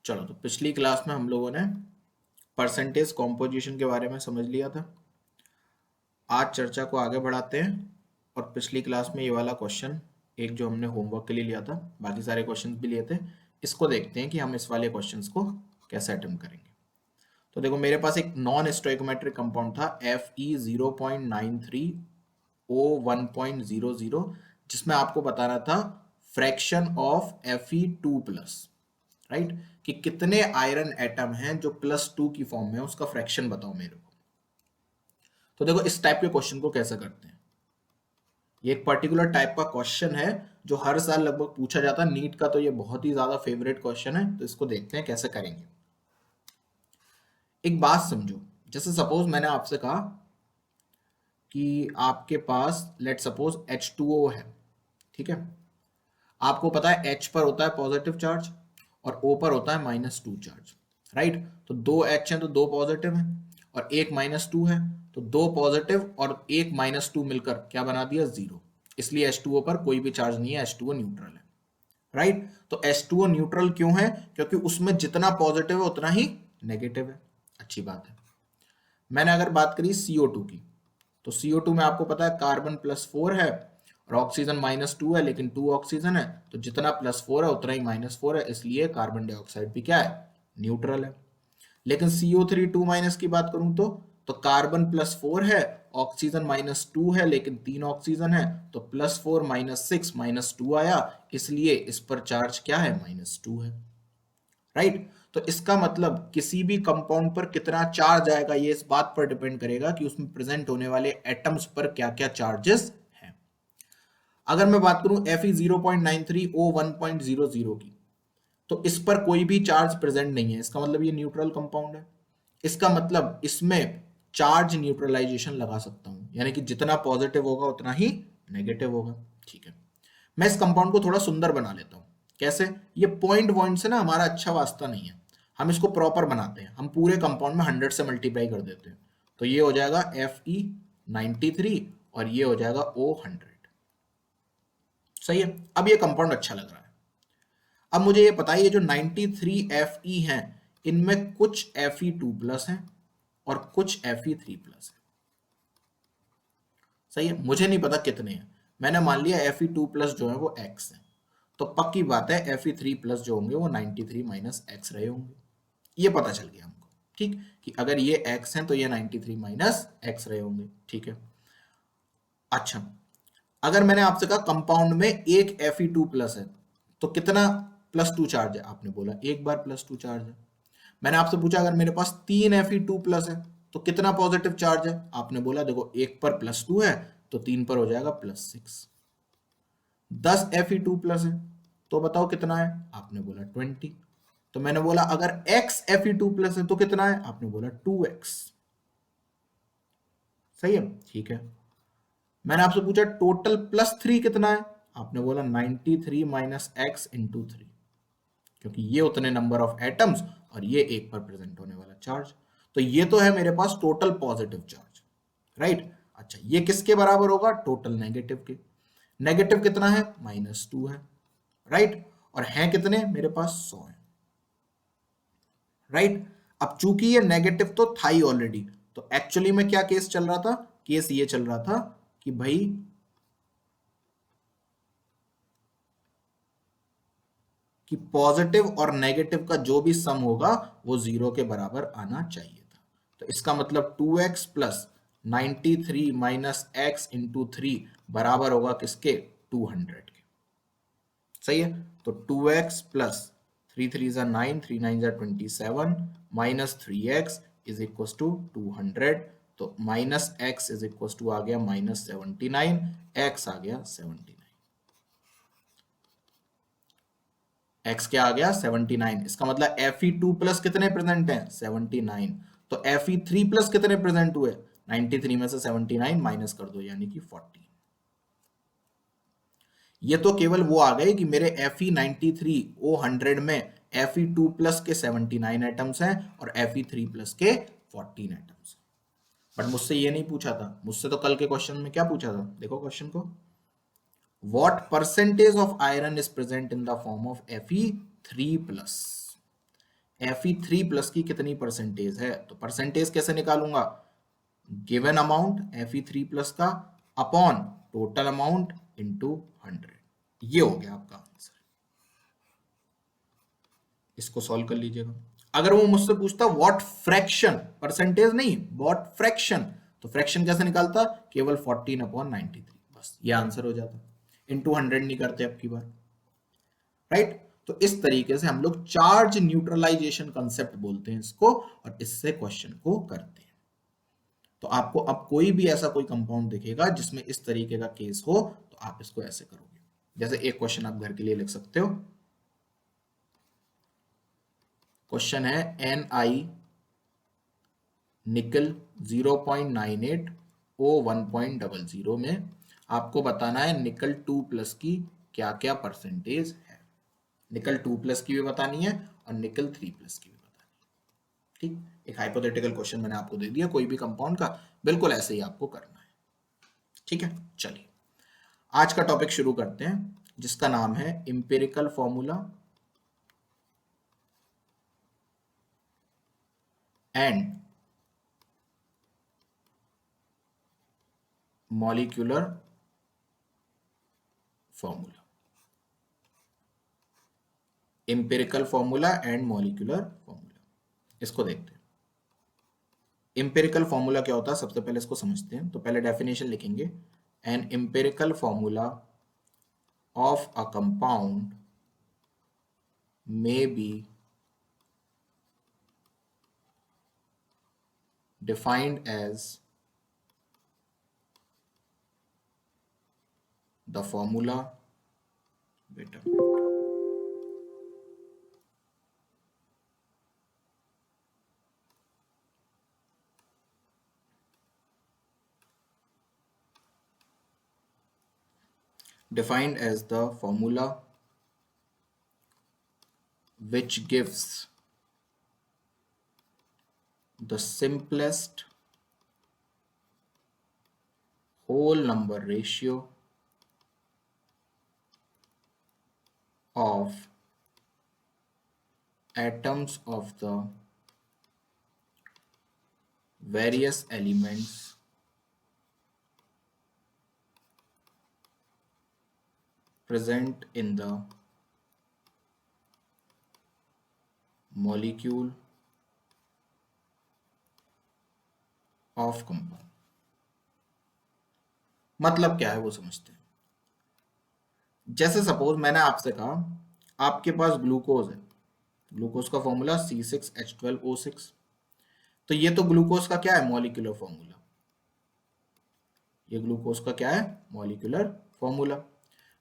चलो, तो पिछली क्लास में हम लोगों ने परसेंटेज कॉम्पोजिशन के बारे में समझ लिया था। आज चर्चा को आगे बढ़ाते हैं और पिछली क्लास में ये वाला क्वेश्चन एक जो हमने होमवर्क के लिए लिया था, बाकी सारे क्वेश्चंस भी लिए थे, इसको देखते हैं कि हम इस वाले क्वेश्चंस को कैसे अटेम्प्ट करेंगे। तो देखो, मेरे पास एक नॉन स्टोइकोमेट्रिक कंपाउंड था Fe0.93O1.00, जिसमें आपको बताना था फ्रैक्शन ऑफ Fe2+, राइट, कि कितने आयरन एटम हैं जो +2 की फॉर्म में है, उसका फ्रैक्शन बताओ मेरे को। तो देखो, इस टाइप के क्वेश्चन को कैसे करते हैं, ये एक पर्टिकुलर टाइप का क्वेश्चन है जो हर साल लगभग पूछा जाता है नीट का, तो ये बहुत ही ज्यादा फेवरेट क्वेश्चन है। तो इसको देखते हैं कैसे करेंगे। एक बात समझो, जैसे सपोज मैंने आपसे कहा कि आपके पास लेट सपोज H2O है, ठीक है। आपको पता है H पर होता है पॉजिटिव चार्ज और O पर होता है -2 चार्ज, राइट। तो दो H हैं तो दो पॉजिटिव हैं, और एक -2 है, तो दो पॉजिटिव और एक -2 मिलकर क्या बना दिया, 0। इसलिए H2O पर कोई भी चार्ज नहीं है, H2O न्यूट्रल है, राइट। तो H2O न्यूट्रल क्यों है? क्योंकि उसमें जितना पॉजिटिव है उतना ही नेगेटिव है। अच्छी बात है। मैंने अगर बात करी CO2 की, तो CO2 में आपको पता है कार्बन +4 है और ऑक्सीजन -2 है, लेकिन 2 ऑक्सीजन है, तो जितना +4 है उतना ही -4 है, इसलिए कार्बन डाइऑक्साइड भी क्या है, न्यूट्रल है। लेकिन CO3 2- की बात करूं तो कार्बन +4 है, ऑक्सीजन -2 है, लेकिन 3 ऑक्सीजन है, तो +4 -6 -2 आया, इसलिए इस पर चार्ज क्या है, -2 है, राइट। तो इसका मतलब किसी भी कंपाउंड पर कितना चार्ज आएगा ये इस बात पर डिपेंड करेगा कि उसमें प्रेजेंट होने वाले एटम्स पर क्या क्या चार्जेस हैं। अगर मैं बात करूं Fe0.93O1.00 की, तो इस पर कोई भी चार्ज प्रेजेंट नहीं है, इसका मतलब ये न्यूट्रल कंपाउंड है। इसका मतलब इसमें चार्ज न्यूट्रलाइजेशन लगा सकता हूं, यानी कि जितना पॉजिटिव होगा उतना ही नेगेटिव होगा, ठीक है। मैं इस कंपाउंड को थोड़ा सुंदर बना लेता हूं। कैसे? ये पॉइंट पॉइंट से ना हमारा अच्छा वास्ता नहीं है, हम इसको प्रॉपर बनाते हैं। हम पूरे कंपाउंड में 100 से मल्टीप्लाई कर देते हैं, तो ये हो जाएगा Fe93 और ये हो जाएगा O100। सही है। अब ये कंपाउंड अच्छा लग रहा है। अब मुझे ये पता है ये जो 93Fe हैं, इनमें कुछ Fe2+ हैं और कुछ Fe3+ है। सही है। मुझे नहीं पता कितने हैं, मैंने मान लिया Fe2+ जो है वो X है, तो पक्की बात है Fe3+ जो होंगे वो 93 - X रहे होंगे। ये पता चल गया हमको, ठीक, कि अगर ये X हैं तो ये 93 - X रहे होंगे, ठीक है। अच्छा, अगर मैंने आपसे कहा कंपाउंड में एक Fe2+ है, तो कितना +2 चार्ज है? आपने बोला एक बार +2 चार्ज है। मैंने आपसे पूछा अगर मेरे पास 3 Fe2+ है तो कितना पॉजिटिव चार्ज है? आपने बोला देखो एक पर +2 है तो 3 पर हो जाएगा +6। 10 Fe2+ है तो बताओ कितना है? आपने बोला 20। तो मैंने बोला अगर x Fe2+ है तो कितना है? आपने बोला 2x। सही है, ठीक है। मैंने आपसे पूछा टोटल +3 कितना है? आपने बोला 93 - x × 3, क्योंकि ये उतने नंबर ऑफ एटम्स और ये एक पर प्रेजेंट होने वाला चार्ज। तो ये तो है मेरे पास टोटल पॉजिटिव चार्ज, राइट। अच्छा, ये किसके बराबर होगा? टोटल नेगेटिव के। नेगेटिव कितना है? -2 है, राइट। और हैं कितने? मेरे पास 100 है, राइट। अब चूंकि ये नेगेटिव तो था ही ऑलरेडी, तो एक्चुअली में क्या केस चल रहा था? केस ये चल रहा था कि भाई कि पॉजिटिव और नेगेटिव का जो भी सम होगा वो 0 के बराबर आना चाहिए था। तो इसका मतलब 2x + 93 - x × 3 बराबर होगा किसके? 200 के। सही है। तो 2x + 3 3 = 9, 3 9 = 27 -3x = 200। तो -x आ गया -79, x आ गया 79। x क्या आ गया? 79। इसका मतलब Fe2+ कितने प्रेजेंट हैं? 79। तो Fe3+ कितने प्रेजेंट हुए? 93 में से 79 माइनस कर दो, यानी कि 40। ये तो केवल वो आ गए कि मेरे Fe93 O100 में Fe2+ के 79 एटम्स हैं और Fe3+ के 14 एटम्स। बट मुझसे ये नहीं पूछा था, मुझसे तो कल के क्वेश्चन में क्या पूछा था? देखो क्वेश्चन को, what % of iron is present in the form of Fe3+? Fe3+ की कितनी परसेंटेज है, तो परसेंटेज कैसे निकालूंगा, गिवन अमाउंट Fe3+ का अपॉन टोटल अमाउंट इंटू 100, ये हो गया आपका आंसर। इसको सॉल्व कर लीजिएगा। अगर वो मुझसे पूछता व्हाट फ्रैक्शन, परसेंटेज नहीं व्हाट फ्रैक्शन, तो फ्रैक्शन कैसे निकालता, केवल 14/93, बस ये आंसर हो जाता। इंटू 100 नहीं करते अब की बार, राइट। तो इस तरीके से हम लोग चार्ज न्यूट्रलाइजेशन कंसेप्ट बोलते हैं इसको, और इससे क्वेश्चन को करते हैं। तो आपको अब कोई भी ऐसा कोई कंपाउंड दिखेगा जिसमें इस तरीके का केस हो, तो आप इसको ऐसे करोगे। जैसे एक क्वेश्चन आप घर के लिए लिख सकते हो। क्वेश्चन है Ni निकल 0.98 O 1.00 में आपको बताना है निकल 2+ की क्या क्या परसेंटेज है। निकल 2+ की भी बतानी है और निकल 3+ की भी बतानी है, ठीक। एक हाइपोथेटिकल क्वेश्चन मैंने आपको दे दिया कोई भी कंपाउंड का, बिल्कुल ऐसे ही आपको करना है, ठीक है। चलिए आज का टॉपिक शुरू करते हैं, जिसका नाम है empirical formula and molecular formula. Empirical formula and molecular formula, इसको देखते हैं। इंपेरिकल फॉर्मूला क्या होता है, सबसे पहले इसको समझते हैं। तो पहले डेफिनेशन लिखेंगे, an empirical formula of a compound may be defined as the formula, wait a minute, defined as the formula which gives the simplest whole number ratio of atoms of the various elements present in the molecule of compound। मतलब क्या है वो समझते हैं। जैसे suppose मैंने आपसे कहा आपके पास ग्लूकोज है, ग्लूकोज का फॉर्मूला C6H12O6, तो ये तो ग्लूकोज का क्या है, मॉलिक्यूलर फॉर्मूला। ये ग्लूकोज का क्या है, मॉलिक्यूलर फॉर्मूला।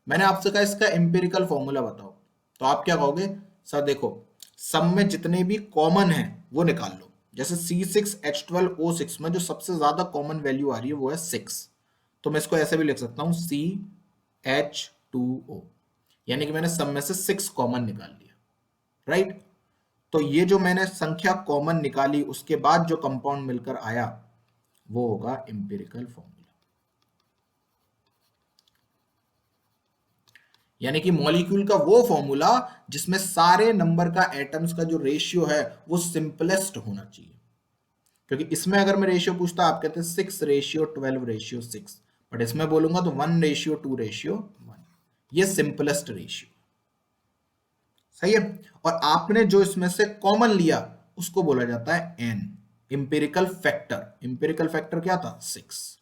मैंने आपसे कहा इसका एम्पिरिकल फॉर्मूला बताओ, तो आप क्या कहोगे, सर देखो सब में जितने भी कॉमन है वो निकाल लो। जैसे C6H12O6 में जो सबसे ज्यादा कॉमन वैल्यू आ रही है वो है 6, तो मैं इसको ऐसे भी लिख सकता हूं CH2O, यानी कि मैंने सब में से 6 कॉमन निकाल लिया, राइट। तो ये जो मैंने संख्या कॉमन निकाली उसके बाद जो कंपाउंड मिलकर आया वो होगा एम्पिरिकल फॉर्मूला। यानी कि मॉलिक्यूल का वो फॉर्मूला जिसमें सारे नंबर का एटम्स का जो रेशियो है वो सिंपलेस्ट होना चाहिए। क्योंकि इसमें अगर मैं रेशियो पूछता आप कहते हैं 6:12:6, बट इसमें बोलूंगा तो 1:2:1, ये सिंपलेस्ट रेशियो, सही है। और आपने जो इसमें से कॉमन लिया उसको बोला जाता है an, empirical factor. Empirical factor क्या था, 6,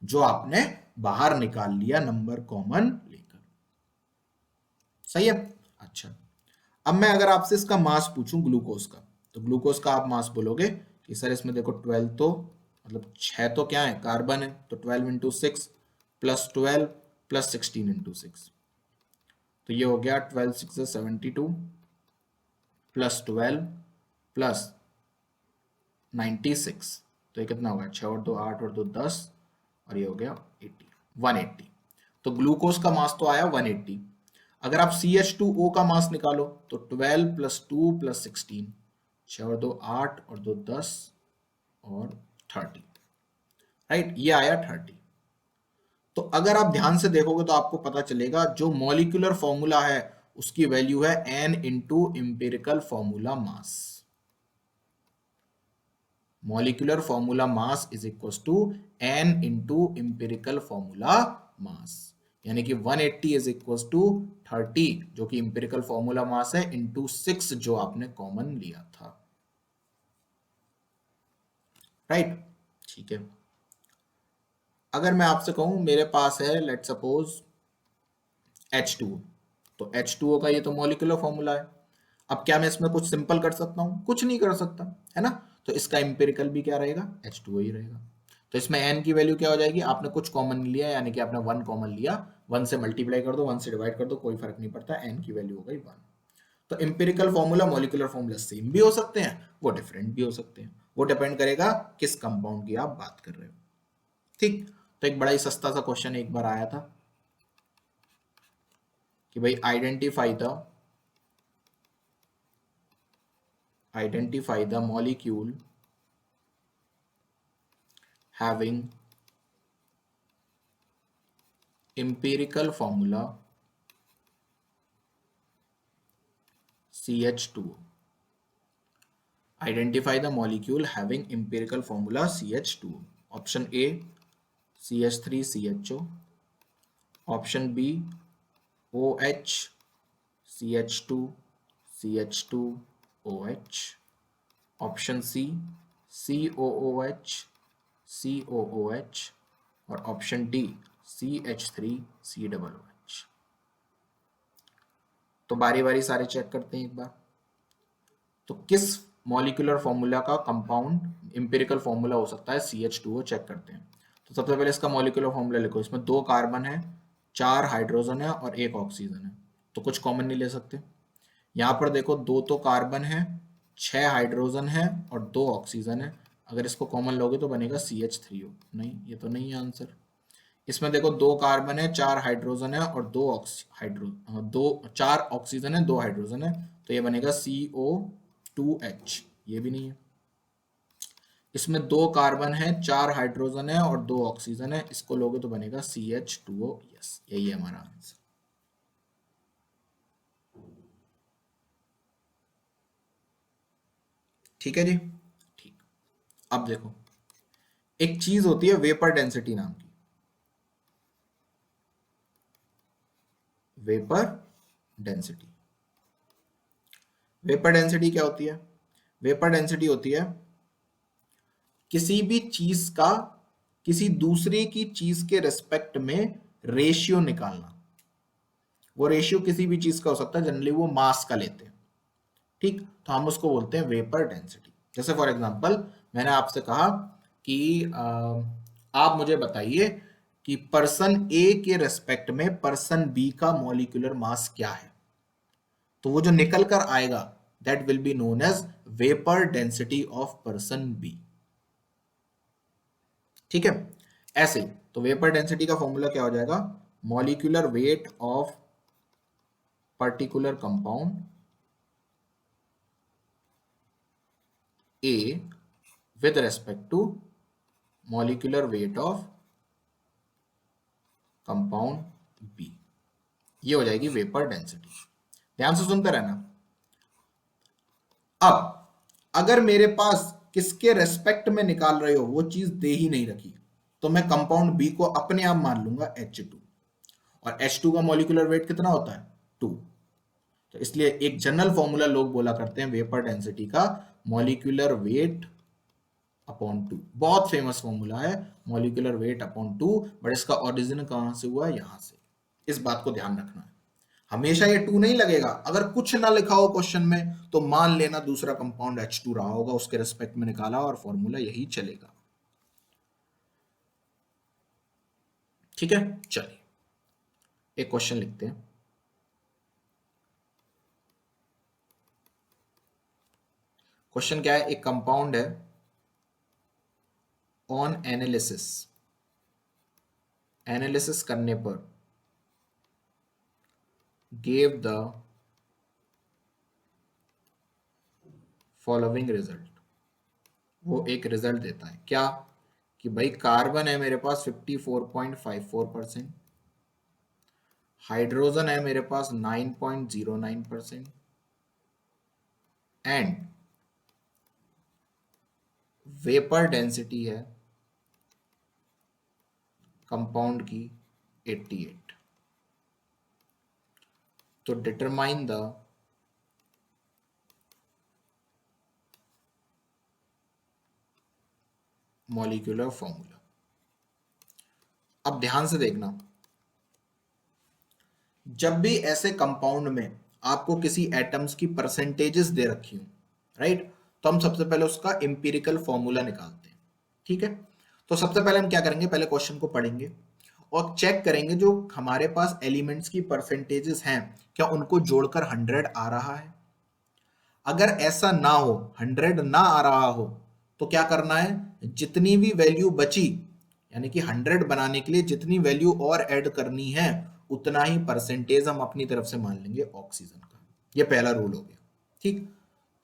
जो आपने बाहर निकाल लिया नंबर कॉमन लेकर, सही है। अच्छा, अब मैं अगर आपसे इसका मास पूछूं ग्लूकोज का, तो ग्लूकोज का आप मास बोलोगे कि सर इसमें देखो 12 तो मतलब 6 तो क्या है, कार्बन है, तो 12 इंटू 6 प्लस 12 प्लस 16 इंटू 6, तो ये हो गया 12 6 72 प्लस 12 प्लस 96, तो ये कितना होगा, 6 और 2 8 और 2 10, और ये हो गया 80, 180। तो ग्लूकोज का मास तो आया 180। अगर आप CH2O का मास निकालो तो 12 प्लस 2 प्लस 16, 6 और 2 8 और 2 10 और 30, राइट, ये आया 30। तो अगर आप ध्यान से देखोगे तो आपको पता चलेगा जो मॉलिक्यूलर फॉर्मूला है उसकी वैल्यू है n into empirical formula mass. Molecular formula mass is equal to n into empirical formula mass, यानी कि 180 इज इक्वल टू 30 जो कि इम्पेरिकल फॉर्मूला मास है इंटू 6 जो आपने कॉमन लिया था। राइट, ठीक है। अगर मैं आपसे कहूं मेरे पास है लेट सपोज H2O, तो H2O का ये तो मॉलिक्यूलर फॉर्मूला है। अब क्या मैं इसमें कुछ सिंपल कर सकता हूं? कुछ नहीं कर सकता, है ना। तो इसका इंपेरिकल भी क्या रहेगा? H2O ही रहेगा। तो इसमें n की वैल्यू क्या हो जाएगी? आपने कुछ कॉमन लिया, यानी कि आपने 1 कॉमन लिया, 1 से मल्टीप्लाई कर दो, 1 से डिवाइड कर दो, कोई फर्क नहीं पड़ता, n की वैल्यू हो गई 1। तो empirical formula molecular formula same भी हो सकते हैं, वो डिफरेंट भी हो सकते हैं, वो डिपेंड करेगा किस कंपाउंड की आप बात कर रहे हो। ठीक, तो एक बड़ा ही सस्ता सा क्वेश्चन एक बार आया था कि भाई identify the molecule having empirical formula CH2O. Identify the molecule having empirical formula CH2O. Option A CH3CHO, option B OH CH2 CH2OH, option C COOH COOH और ऑप्शन डी CH3COOH। तो बारी बारी सारे चेक करते हैं एक बार। तो किस मॉलिक्यूलर फॉर्मूला का कंपाउंड इंपेरिकल फॉर्मूला हो सकता है CH2O, चेक करते हैं। तो सबसे पहले इसका मॉलिक्यूलर फॉर्मूला लिखो। इसमें 2 कार्बन है, 4 हाइड्रोजन है और 1 ऑक्सीजन है, तो कुछ कॉमन नहीं ले सकते। यहाँ पर देखो 2 तो कार्बन है, 6 हाइड्रोजन है और 2 ऑक्सीजन है, अगर इसको कॉमन लोगे तो बनेगा CH3O। नहीं, ये तो नहीं है आंसर। इसमें देखो 2 कार्बन है, 4 हाइड्रोजन है और 4 ऑक्सीजन है, 2 हाइड्रोजन है, तो ये बनेगा CO2H, ये भी नहीं है। इसमें 2 कार्बन है, 4 हाइड्रोजन है और 2 ऑक्सीजन है, इसको लोगे तो बनेगा CH2O। यस, यही है हमारा आंसर। ठीक है जी, ठीक। अब देखो एक चीज होती है वेपर डेंसिटी नाम की। वेपर डेंसिटी, वेपर डेंसिटी क्या होती है? वेपर डेंसिटी होती है किसी भी चीज का किसी दूसरे की चीज के रेस्पेक्ट में रेशियो निकालना। वो रेशियो किसी भी चीज का हो सकता है, जनरली वो मास का लेते हैं। ठीक, तो हम उसको बोलते हैं वेपर डेंसिटी। जैसे फॉर एग्जांपल मैंने आपसे कहा कि आप मुझे बताइए कि पर्सन ए के रेस्पेक्ट में पर्सन बी का मॉलिक्यूलर मास क्या है, तो वो जो निकल कर आएगा that will be known as vapour density of person B. ठीक है, ऐसे ही तो वेपर डेंसिटी का फॉर्मूला क्या हो जाएगा? Molecular weight of particular compound A with respect to molecular weight of compound B, ये हो जाएगी वेपर डेंसिटी। ध्यान से सुनते रहना। अब अगर मेरे पास किसके रेस्पेक्ट में निकाल रहे हो वो चीज दे ही नहीं रखी, तो मैं कंपाउंड बी को अपने आप मान लूंगा H2, और H2 का मॉलिक्यूलर वेट कितना होता है? 2। तो इसलिए एक जनरल फॉर्मूला लोग बोला करते हैं वेपर डेंसिटी का, मॉलिक्यूलर वेट अपॉन 2। बहुत फेमस फॉर्मूला है, मॉलिक्यूलर वेट अपॉन 2, बट इसका ओरिजिन कहां से हुआ? यहां से। इस बात को ध्यान रखना है। हमेशा ये 2 नहीं लगेगा। अगर कुछ ना लिखा हो क्वेश्चन में तो मान लेना दूसरा कंपाउंड H2 रहा होगा, उसके रिस्पेक्ट में निकाला और फॉर्मूला यही चलेगा। ठीक है, चलिए एक क्वेश्चन लिखते हैं। क्वेश्चन क्या है? एक कंपाउंड है, ऑन एनालिसिस करने पर गेव द फॉलोइंग रिजल्ट। वो एक रिजल्ट देता है क्या कि भाई कार्बन है मेरे पास 54.54%, हाइड्रोजन है मेरे पास 9.09% एंड वेपर डेंसिटी है कंपाउंड की 88। तो डिटरमाइन द मॉलिक्यूलर फॉर्मूला। अब ध्यान से देखना, जब भी ऐसे कंपाउंड में आपको किसी एटम्स की परसेंटेजेस दे रखी हो, राइट, तो हम सबसे पहले उसका एम्पिरिकल फॉर्मूला निकालते हैं। ठीक है, तो सबसे पहले हम क्या करेंगे, पहले क्वेश्चन को पढ़ेंगे और चेक करेंगे जो हमारे पास एलिमेंट्स की परसेंटेजेस हैं क्या उनको जोड़कर 100 आ रहा है। अगर ऐसा ना हो, 100 ना आ रहा हो, तो क्या करना है, जितनी भी वैल्यू बची, यानी कि 100 बनाने के लिए जितनी वैल्यू और ऐड करनी है उतना ही परसेंटेज हम अपनी तरफ से मान लेंगे ऑक्सीजन का। ये पहला रूल हो गया। ठीक,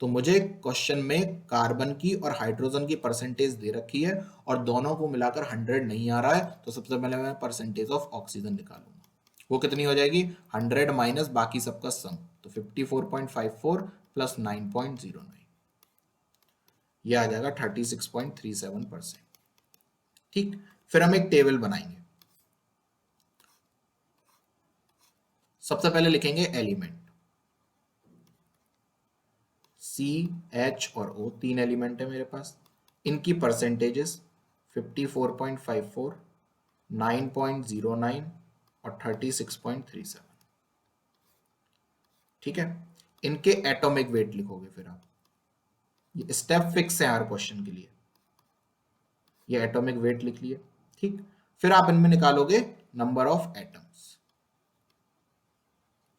तो मुझे क्वेश्चन में कार्बन की और हाइड्रोजन की परसेंटेज दे रखी है और दोनों को मिलाकर 100 नहीं आ रहा है, तो सबसे पहले मैं परसेंटेज ऑफ ऑक्सीजन निकालूंगा। वो कितनी हो जाएगी, 100 माइनस बाकी सबका सम, तो 54.54 प्लस 9.09, ये आ जाएगा 36.37%। ठीक, फिर हम एक टेबल बनाएंगे। सबसे पहले लिखेंगे एलिमेंट, सी, एच और ओ, तीन एलिमेंट है मेरे पास, इनकी परसेंटेजेस 54.54, 9.09 और 36.37। ठीक है, इनके एटॉमिक वेट लिखोगे फिर आप, ये स्टेप फिक्स है हर क्वेश्चन के लिए, ये एटॉमिक वेट लिख लिए। ठीक, फिर आप इनमें निकालोगे नंबर ऑफ एटम्स।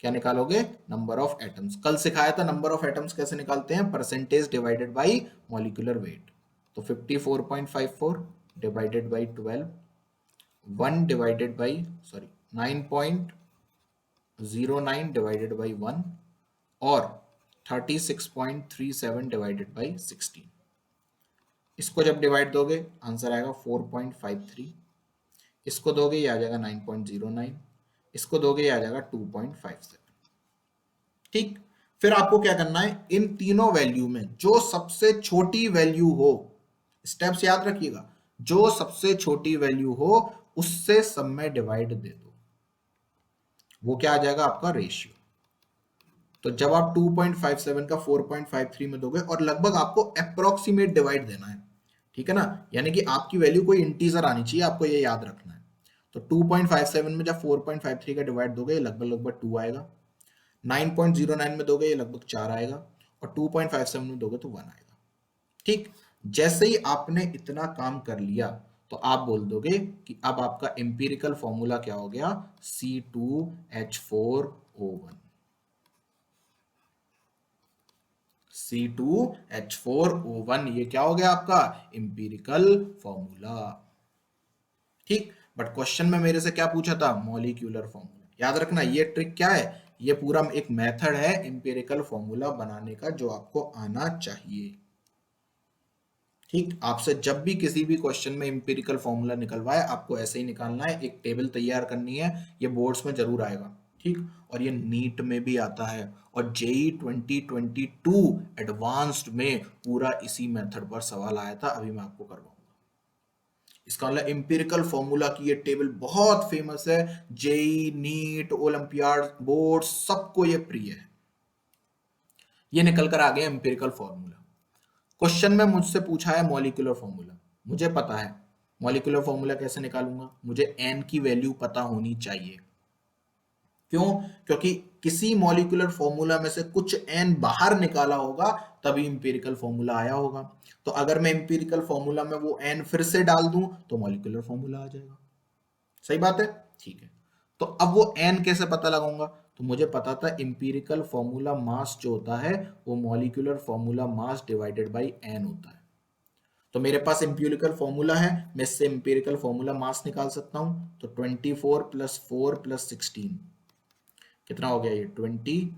क्या निकालोगे, नंबर ऑफ एटम्स। कल सिखाया था नंबर ऑफ एटम्स कैसे निकालते हैं, percentage divided by molecular weight. तो 54.54 divided by 12, 1 divided by 9.09 divided by 1 और 36.37 डिवाइडेड बाय 16। इसको जब डिवाइड दोगे आंसर आएगा 4.53, इसको दोगे ये आ जाएगा 9.09, इसको दोगे ये आ जाएगा 2.57। ठीक, फिर आपको क्या करना है, इन तीनों वैल्यू में जो सबसे छोटी वैल्यू हो, स्टेप्स याद रखिएगा, जो सबसे छोटी वैल्यू हो उससे सब में डिवाइड दे दो, वो क्या आ जाएगा आपका रेशियो। तो जब आप 2.57 का 4.53 में दोगे और लगभग आपको अप्रोक्सीमेट डिवाइड देना है, ठीक है ना, यानी कि आपकी वैल्यू कोई इंटीजर आनी चाहिए, आपको ये याद रखना है। तो 2.57 में जब 4.53 का डिवाइड दोगे लगभग लगभग 2 आएगा, 9.09 में दोगे ये लगभग 4 आएगा और 2.57 में दोगे तो 1 आएगा। ठीक, जैसे ही आपने इतना काम कर लिया तो आप बोल दोगे कि अब आपका एम्पिरिकल फॉर्मूला क्या हो गया, C2H4O1। C2H4O1 ये क्या हो गया आपका एम्पिरिकल फॉर्मूला। ठीक, बट क्वेश्चन में मेरे से क्या पूछा था, मॉलिक्यूलर फॉर्मूला। याद रखना ये ट्रिक क्या है, ये पूरा एक मेथड है एम्पिरिकल फॉर्मूला बनाने का जो आपको आना चाहिए। ठीक, आपसे जब भी किसी भी क्वेश्चन में एम्पिरिकल फॉर्मूला निकलवाए आपको ऐसे ही निकालना है, एक टेबल तैयार करनी है, ये बोर्ड्स में जरूर आएगा। ठीक, और ये नीट में भी आता है और जेई 2022 एडवांस्ड में पूरा इसी मेथड पर सवाल आया था, अभी मैं आपको करवाऊंगा। इसका मतलब एम्पिरिकल फॉर्मूला की ये टेबल बहुत फेमस है, जेई, नीट, ओलंपियाड, बोर्ड सबको ये प्रिय है। ये निकल कर आ गया एम्पिरिकल फॉर्मूला। क्वेश्चन में मुझसे पूछा है मॉलिक्यूलर फॉर्मूला, मुझे पता है मॉलिक्यूलर फॉर्मूला कैसे निकालूंगा, मुझे एन की वैल्यू पता होनी चाहिए। क्यों, क्योंकि किसी मॉलिक्यूलर फॉर्मूला में से कुछ एन बाहर निकाला होगा तभी इंपिरिकल फॉर्मूला आया होगा। तो अगर मैं इंपिरिकल फॉर्मूला में वो एन फिर से डाल दूं तो मॉलिक्यूलर फॉर्मूला आ जाएगा। सही बात है, ठीक है। तो अब वो एन कैसे पता लगाऊंगा, तो मुझे पता था इंपिरिकल फॉर्मूला मास जो होता है वो molecular formula mass divided by n होता है। तो मेरे पास इंपिरिकल फॉर्मूला है, मैं इससे इंपिरिकल फॉर्मूला मास निकाल सकता हूं। तो 24 प्लस 4 प्लस 16 कितना हो गया, ये 20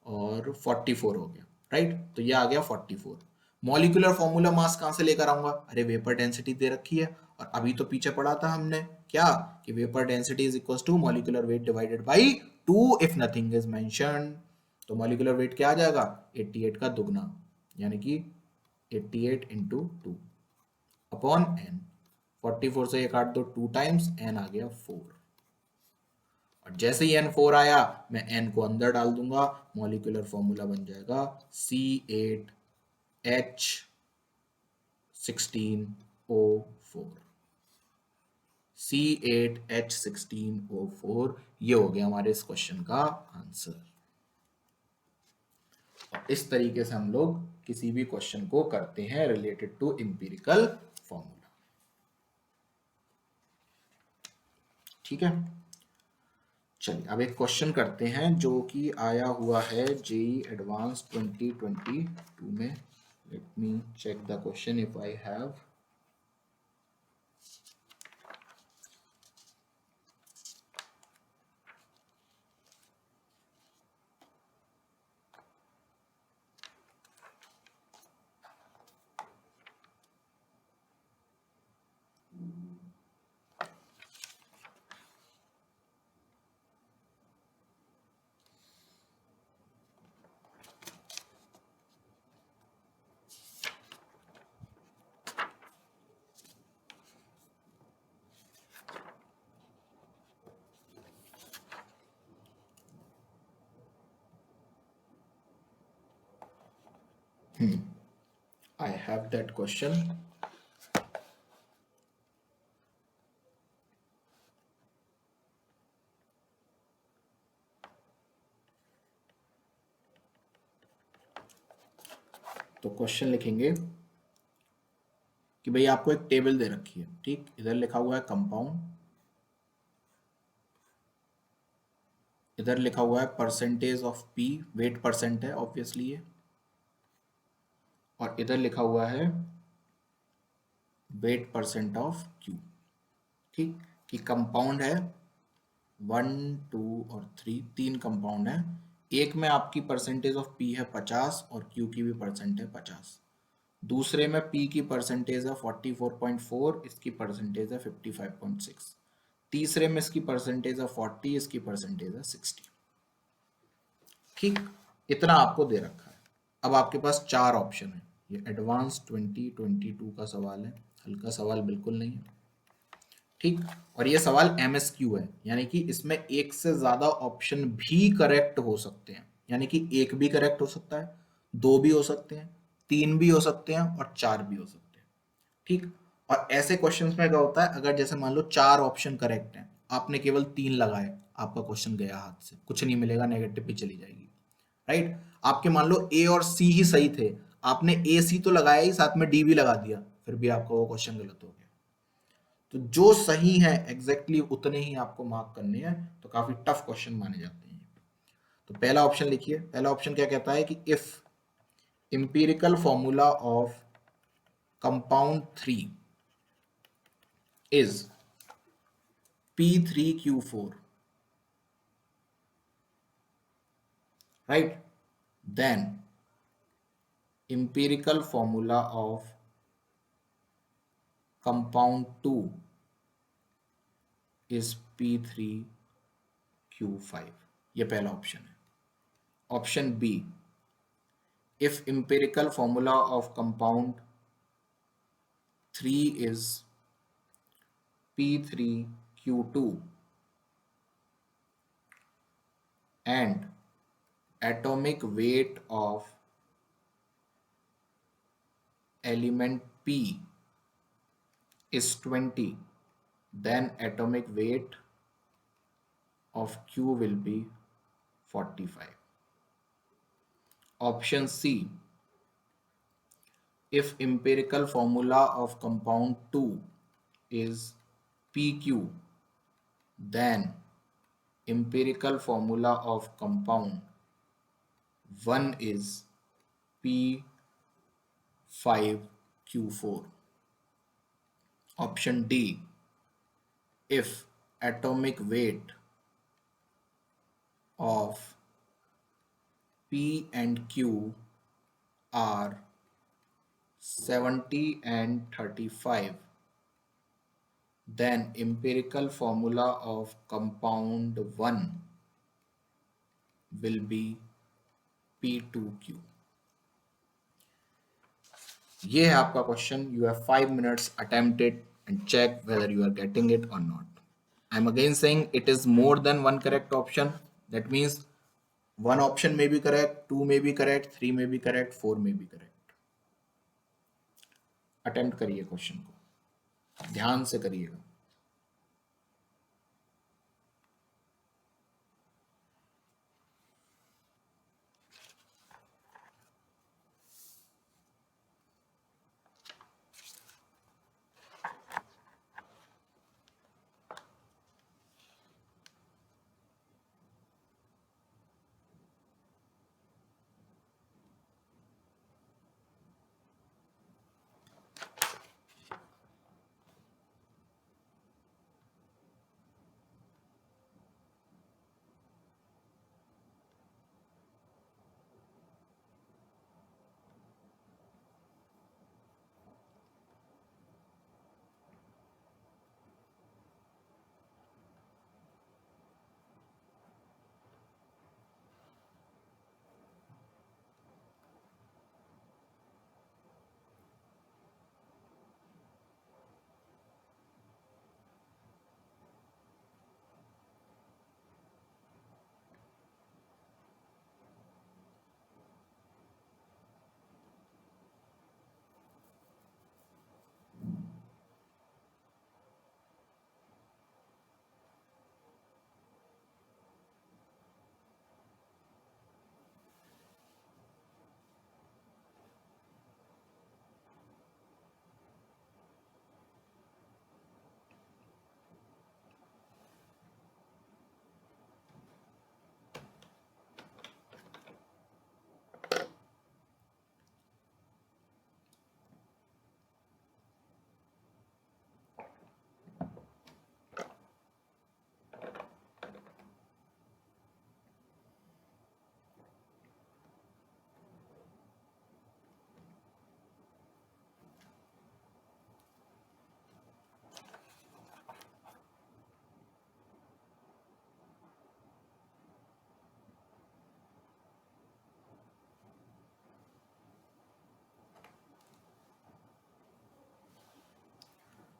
और 44 हो गया, राइट। तो ये आ गया 44। मॉलिक्यूलर फॉर्मूला मास कहां से लेकर आऊंगा, अरे वेपर डेंसिटी दे रखी है और अभी तो पीछे पढ़ा था हमने क्या कि vapour density is equal to molecular weight divided by 2 if nothing is mentioned. तो मॉलिक्यूलर वेट क्या आ जाएगा 88 का दुगना, यानी कि 88 इंटू 2 अपॉन एन। 44 से ये काट दो 2 टाइम्स, एन आ गया 4। और जैसे ही N4 आया मैं N को अंदर डाल दूंगा, मॉलिक्यूलर फॉर्मूला बन जाएगा C8H16O4। C8H16O4 ये हो गया हमारे इस क्वेश्चन का आंसर। और इस तरीके से हम लोग किसी भी क्वेश्चन को करते हैं रिलेटेड टू एम्पिरिकल फॉर्मूला। ठीक है, चलिए अब एक क्वेश्चन करते हैं जो कि आया हुआ है जेई एडवांस 2022 में। Let me check the question if I have. I have that question. तो क्वेश्चन लिखेंगे कि भाई आपको एक टेबल दे रखी है, ठीक, इधर लिखा हुआ है कंपाउंड, इधर लिखा हुआ है percentage of P, wait percent है ऑब्वियसली ये, और इधर लिखा हुआ है वेट परसेंट ऑफ क्यू। ठीक, कि कंपाउंड है 1 2 और 3, 3 कंपाउंड है, एक में आपकी परसेंटेज ऑफ पी है 50 और क्यू की भी परसेंट है 50, दूसरे में पी की परसेंटेज है 44.4, इसकी परसेंटेज है 55.6, तीसरे में इसकी परसेंटेज है 40, इसकी परसेंटेज है 60। ठीक, इतना आपको दे रखा है। अब आपके पास 4 ऑप्शन है। ये एडवांस 2022 का सवाल है, हल्का सवाल बिल्कुल नहीं है। ठीक, और ये सवाल एमएसक्यू है, यानी कि इसमें एक से ज्यादा ऑप्शन भी करेक्ट हो सकते हैं, यानी कि एक भी करेक्ट हो सकता है, दो भी हो सकते हैं, तीन भी हो सकते हैं और चार भी हो सकते हैं। ठीक, और ऐसे क्वेश्चंस में क्या होता है, अगर जैसे मान लो 4 ऑप्शन करेक्ट हैं, आपने केवल 3 लगाए, आपका क्वेश्चन गया हाथ से, कुछ नहीं मिलेगा, नेगेटिव भी चली जाएगी। राइट, आपके मान लो ए और सी ही सही थे, आपने ए सी तो लगाया ही, साथ में डी भी लगा दिया, फिर भी आपका वो क्वेश्चन गलत हो गया। तो जो सही है एग्जैक्टली उतने ही आपको मार्क करने हैं, तो काफी टफ क्वेश्चन माने जाते हैं। तो पहला ऑप्शन लिखिए, पहला ऑप्शन क्या कहता है कि if empirical formula of compound 3 is P3Q4, right, then empirical formula of compound 2 is P3Q5। ये पहला ऑप्शन है। Option B, if empirical formula of compound 3 is P3Q2 and atomic weight of element P is 20, then atomic weight of Q will be 45. Option C, if empirical formula of compound 2 is PQ, then empirical formula of compound 1 is P5Q4. Option D, if atomic weight of P and Q are 70 and 35, then empirical formula of compound 1 will be P2Q. ये है आपका question. You have 5 minutes. Attempt it and check whether you are getting it or not. I'm again saying it is more than one correct option. That means one option may be correct, 2 may be correct, 3 may be correct, 4 may be correct. Attempt करिए question को, ध्यान से करिएगा.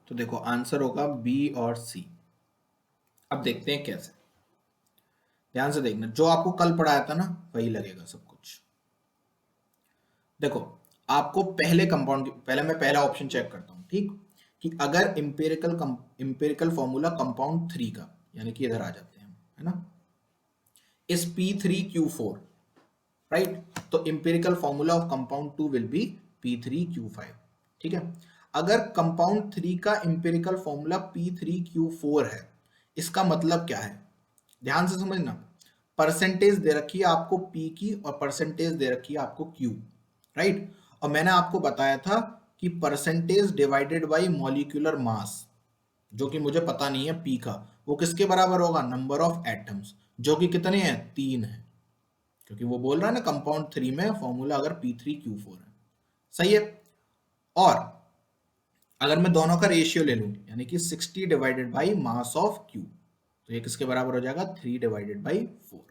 तो देखो answer होगा B और सी. अब देखते हैं कैसे. ध्यान से देखना, जो आपको कल पढ़ाया था ना वही लगेगा सब कुछ. देखो आपको पहले कंपाउंड, पहले मैं पहला ऑप्शन चेक करता हूं, ठीक, कि अगर इंपेरिकल फॉर्मूला कंपाउंड 3 का, यानी कि इधर आ जाते हैं, है ना, इस P3Q4, राइट, तो empirical formula of compound 2 will be P3Q5. ठीक है. अगर कंपाउंड 3 का इंपेरिकल फॉर्मूला P3Q4 है, इसका मतलब क्या है, ध्यान से समझना. परसेंटेज दे रखी है आपको P की और परसेंटेज दे रखी है आपको Q, राइट. और मैंने आपको बताया था कि percentage divided by molecular mass, जो कि मुझे पता नहीं है P का, वो किसके बराबर होगा, नंबर ऑफ एटम्स, जो कि कितने हैं, 3 है, क्योंकि वो बोल रहा है ना कंपाउंड 3 में फॉर्मूला अगर P3Q4 है. सही है. और अगर मैं दोनों का रेशियो ले लूं, यानी कि 60 divided by mass of Q, तो ये किसके बराबर हो जाएगा, 3 डिवाइडेड बाई 4.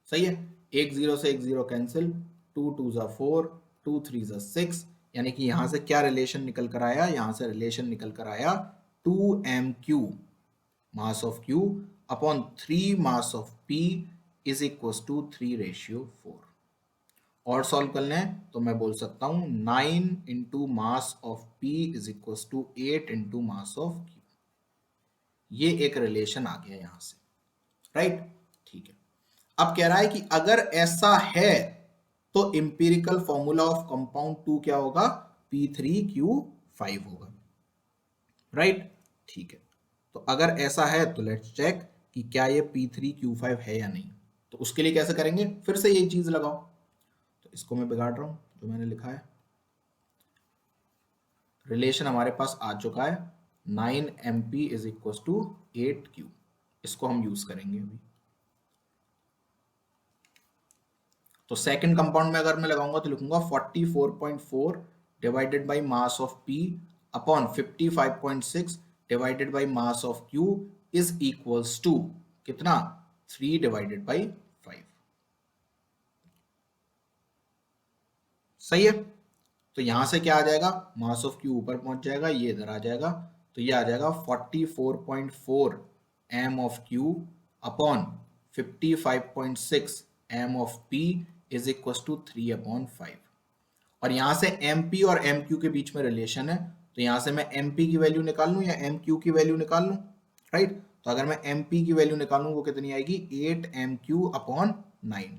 सही है. एक जीरो से एक जीरो कैंसिल, 2 2 जा 4, 2 3 जा 6, यानी कि यहां से क्या रिलेशन निकल कर आया, यहां से रिलेशन निकल कर आया 2mQ mass of Q upon 3 mass of P is equal to 3:4. और सॉल्व कर लें तो मैं बोल सकता हूं 9 into mass of P is equal to 8 into mass of Q. ये एक रिलेशन आ गया यहां से, राइट. ठीक है. अब कह रहा है कि अगर ऐसा है तो इंपीरिकल फॉर्मूला ऑफ कंपाउंड 2 क्या होगा, P3Q5 होगा, राइट. ठीक है. तो अगर ऐसा है तो लेट्स चेक कि क्या ये P3Q5 है या नहीं. तो उसके लिए कैसे करेंगे, फिर से यही चीज लगाओ. तो इसको मैं बिगाड़ रहा हूं, जो मैंने लिखा है, रिलेशन हमारे पास आ चुका है, 9mP is equal to 8Q. इसको हम यूज करेंगे अभी. तो सेकंड कंपाउंड में अगर मैं लगाऊंगा तो लिखूंगा 44.4 divided by mass of P upon 55.6 divided by mass of Q is equals to कितना, 3 डिवाइडेड बाई 5। सही है। तो यहां से क्या आ जाएगा, मास ऑफ Q ऊपर पहुंच जाएगा, ये इधर आ जाएगा, तो ये आ जाएगा 44.4 m of Q upon 55.6 m of P is equal to 3/5। और यहां से MP और MQ के बीच में रिलेशन है, तो यहां से मैं MP की वैल्यू निकाल लूं या MQ की वैल्यू निकाल लूं, राइट। तो अगर मैं MP की वैल्यू निकालूं वो कितनी आएगी, 8MQ अपॉन 9,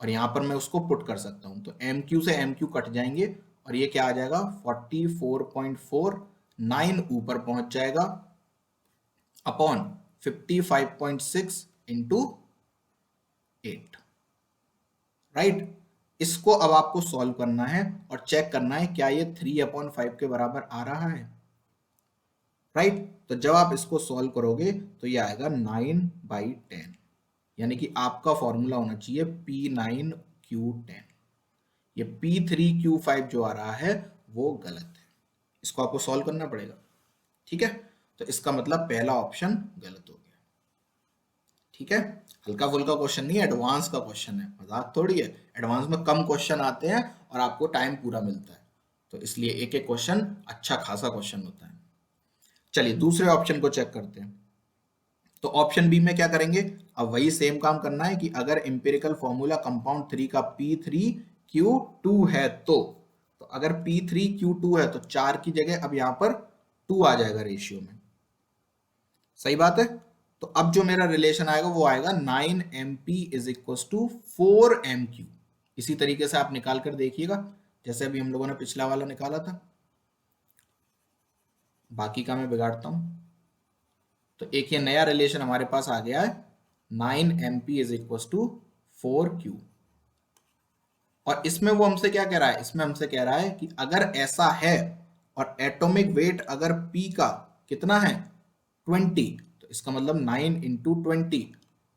और यहां पर मैं उसको पुट कर सकता हूं, तो MQ से MQ कट जाएंगे और ये क्या आ जाएगा 44.4, 9 ऊपर पहुंच जाएगा अपॉन 55.6 इंटू 8, राइट। इसको अब आपको सॉल्व करना है और चेक करना है क्या ये 3/5 के बराबर आ रहा है, राइट। तो जब आप इसको सॉल्व करोगे तो ये आएगा 9/10, यानी कि आपका फॉर्मूला होना चाहिए P9Q10। ये P3Q5 जो आ रहा है वो गलत है, इसको आपको सॉल्व करना पड़ेगा, ठीक है। तो इसका मतलब पहला ऑप्शन गलत हो गया, ठीक है। हल्का फुल्का क्वेश्चन नहीं है, एडवांस का क्वेश्चन है, मजाक थोड़ी है। एडवांस में कम क्वेश्चन आते हैं और आपको टाइम पूरा मिलता है, तो इसलिए एक एक क्वेश्चन अच्छा खासा क्वेश्चन होता है। चलिए दूसरे ऑप्शन को चेक करते हैं। तो ऑप्शन बी में क्या करेंगे, अब वही सेम काम करना है कि अगर इंपेरिकल फॉर्मूला कंपाउंड 3 का P3Q2 है तो अगर P3Q2 है तो 4 की जगह अब यहां पर 2 आ जाएगा रेशियो में, सही बात है। तो अब जो मेरा रिलेशन आएगा वो आएगा 9MP is equal to 4MQ। इसी तरीके से आप निकाल कर देखिएगा जैसे अभी हम लोगों ने पिछला वाला निकाला था। बाकी का मैं बिगाड़ता हूं, तो एक ये नया रिलेशन हमारे पास आ गया है 9MP is equal to 4Q। और इसमें वो हमसे क्या कह रहा है, इसमें हमसे कह रहा है कि अगर ऐसा है और एटॉमिक वेट अगर P का कितना है 20, तो इसका मतलब 9 इंटू 20,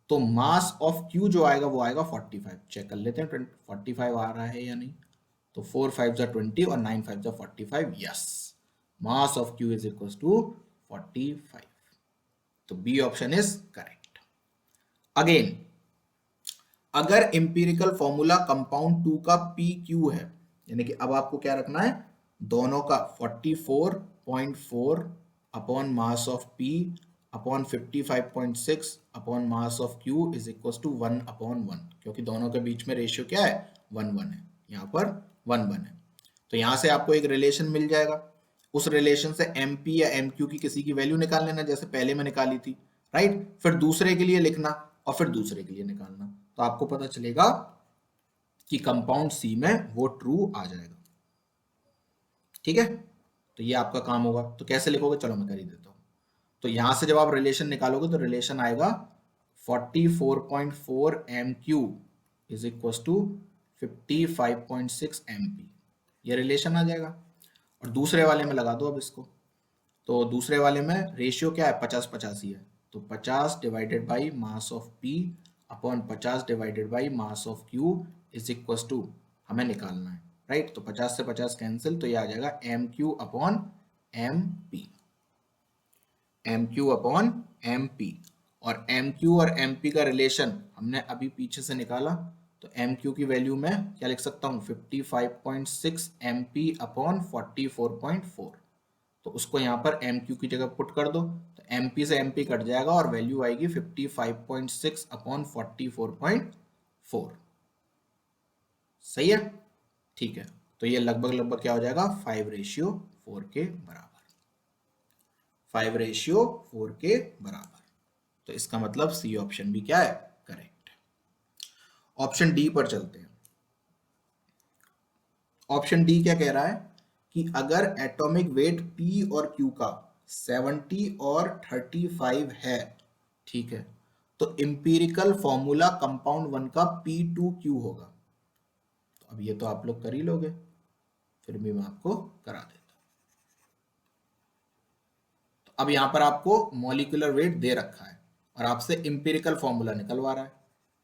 तो मास ऑफ Q जो आएगा वो आएगा 45। चेक कर लेते हैं 45 आ रहा है या नहीं। तो 4 5 जा 20 और 9 5 जा 45, yes, mass of Q is equal to 45। तो B option is correct. Again अगर इंपीरिकल फॉर्मूला कंपाउंड 2 का PQ है, यानी कि अब आपको क्या रखना है, दोनों का 44.4 upon mass of P upon 55.6 upon mass of Q is equal to 1/1, क्योंकि दोनों के बीच में रेशियो क्या है 1/1 है, यहाँ पर 1/1 है। तो यहाँ से आपको एक रिलेशन मिल जाएगा, उस रिलेशन से MP या MQ की किसी की वैल्यू निकाल लेना जैसे पहले में निकाली थी, राइट। फिर दूसरे के लिए लिखना और फिर दूसरे के लिए निकालना, तो आपको पता चलेगा कि कंपाउंड सी में वो ट्रू आ जाएगा, ठीक है। तो ये आपका काम होगा। तो कैसे लिखोगे, चलो मैं कर ही देता हूं। तो यहां से जब आप रिलेशन निकालोगे तो रिलेशन आएगा 44.4 MQ is equal to 55.6 MP, ये रिलेशन आ जाएगा। और दूसरे वाले में लगा दो अब इसको, तो दूसरे वाले में रेशियो क्या है 50-50 ही है, तो 50 divided by mass of P अपॉन 50 divided by mass of Q is equal to हमें निकालना है, राइट। तो 50 से 50 कैंसिल, तो ये आ जाएगा MQ upon MP, MQ upon MP। और MQ और MP का रिलेशन हमने अभी पीछे से निकाला, तो MQ की वैल्यू में क्या लिख सकता हूँ 55.6 MP अपॉन 44.4, तो उसको यहाँ पर MQ की जगह पुट कर दो, तो MP से MP कट जाएगा और वैल्यू आएगी 55.6 अपॉन 44.4, सही है, ठीक है। तो ये लगभग लगभग क्या हो जाएगा 5:4 के बराबर, 5:4 के बराबर। तो इसका मतलब सी ऑप्शन भी क्या है करेक्ट। ऑप्शन डी पर चलते हैं। ऑप्शन डी क्या कह रहा है कि अगर एटॉमिक वेट P और Q का 70 और 35 है, ठीक है, तो इंपीरिकल फॉर्मूला कंपाउंड 1 का P2Q होगा। तो अब ये तो आप लोग कर ही लोगे, फिर भी मैं आपको करा देता हूं। तो अब यहां पर आपको मॉलिक्यूलर वेट दे रखा है और आपसे इंपीरिकल फॉर्मूला निकलवा रहा है।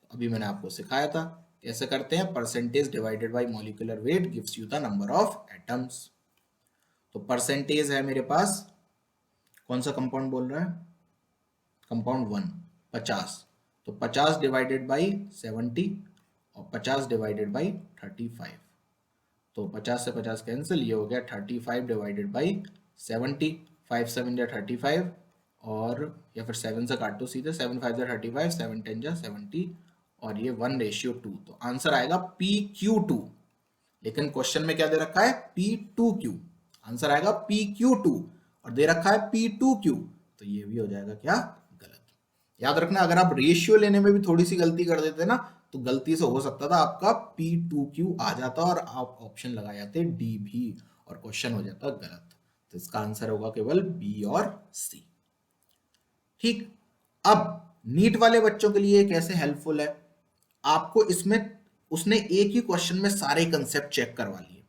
तो अभी मैंने आपको सिखाया था कैसे करते हैं, percentage divided by molecular weight gives you the number of atoms. तो परसेंटेज है मेरे पास कौन सा कंपाउंड बोल रहा है? कंपाउंड 1, 50। तो 50 डिवाइडेड बाई 70 और 50 डिवाइडेड बाई 35। तो 50 से 50 कैंसिल, ये हो गया 35 डिवाइडेड बाई 70। 5 7 या 35, और या फिर 7 से काट दो सीधे, 7 5 या 35, 7 10 या 70, और ये 1:2। तो आंसर आएगा PQ2। लेकिन क्वेश्चन में क्या दे रखा है? P2Q। आंसर आएगा PQ2 और दे रखा है P2Q। तो ये भी हो जाएगा क्या? गलत। याद रखना, अगर आप रेशियो लेने में भी थोड़ी सी गलती कर देते ना, तो गलती से हो सकता था आपका P2Q आ जाता और आप ऑप्शन लगा जाते D भी, और क्वेश्चन हो जाता गलत। तो इसका आंसर होगा केवल B और C। ठीक। अब नीट वाले बच्चों के लिए कैसे हेल्पफुल है, आपको इसमें उसने एक ही क्वेश्चन में सारे कंसेप्ट चेक करवा लिए।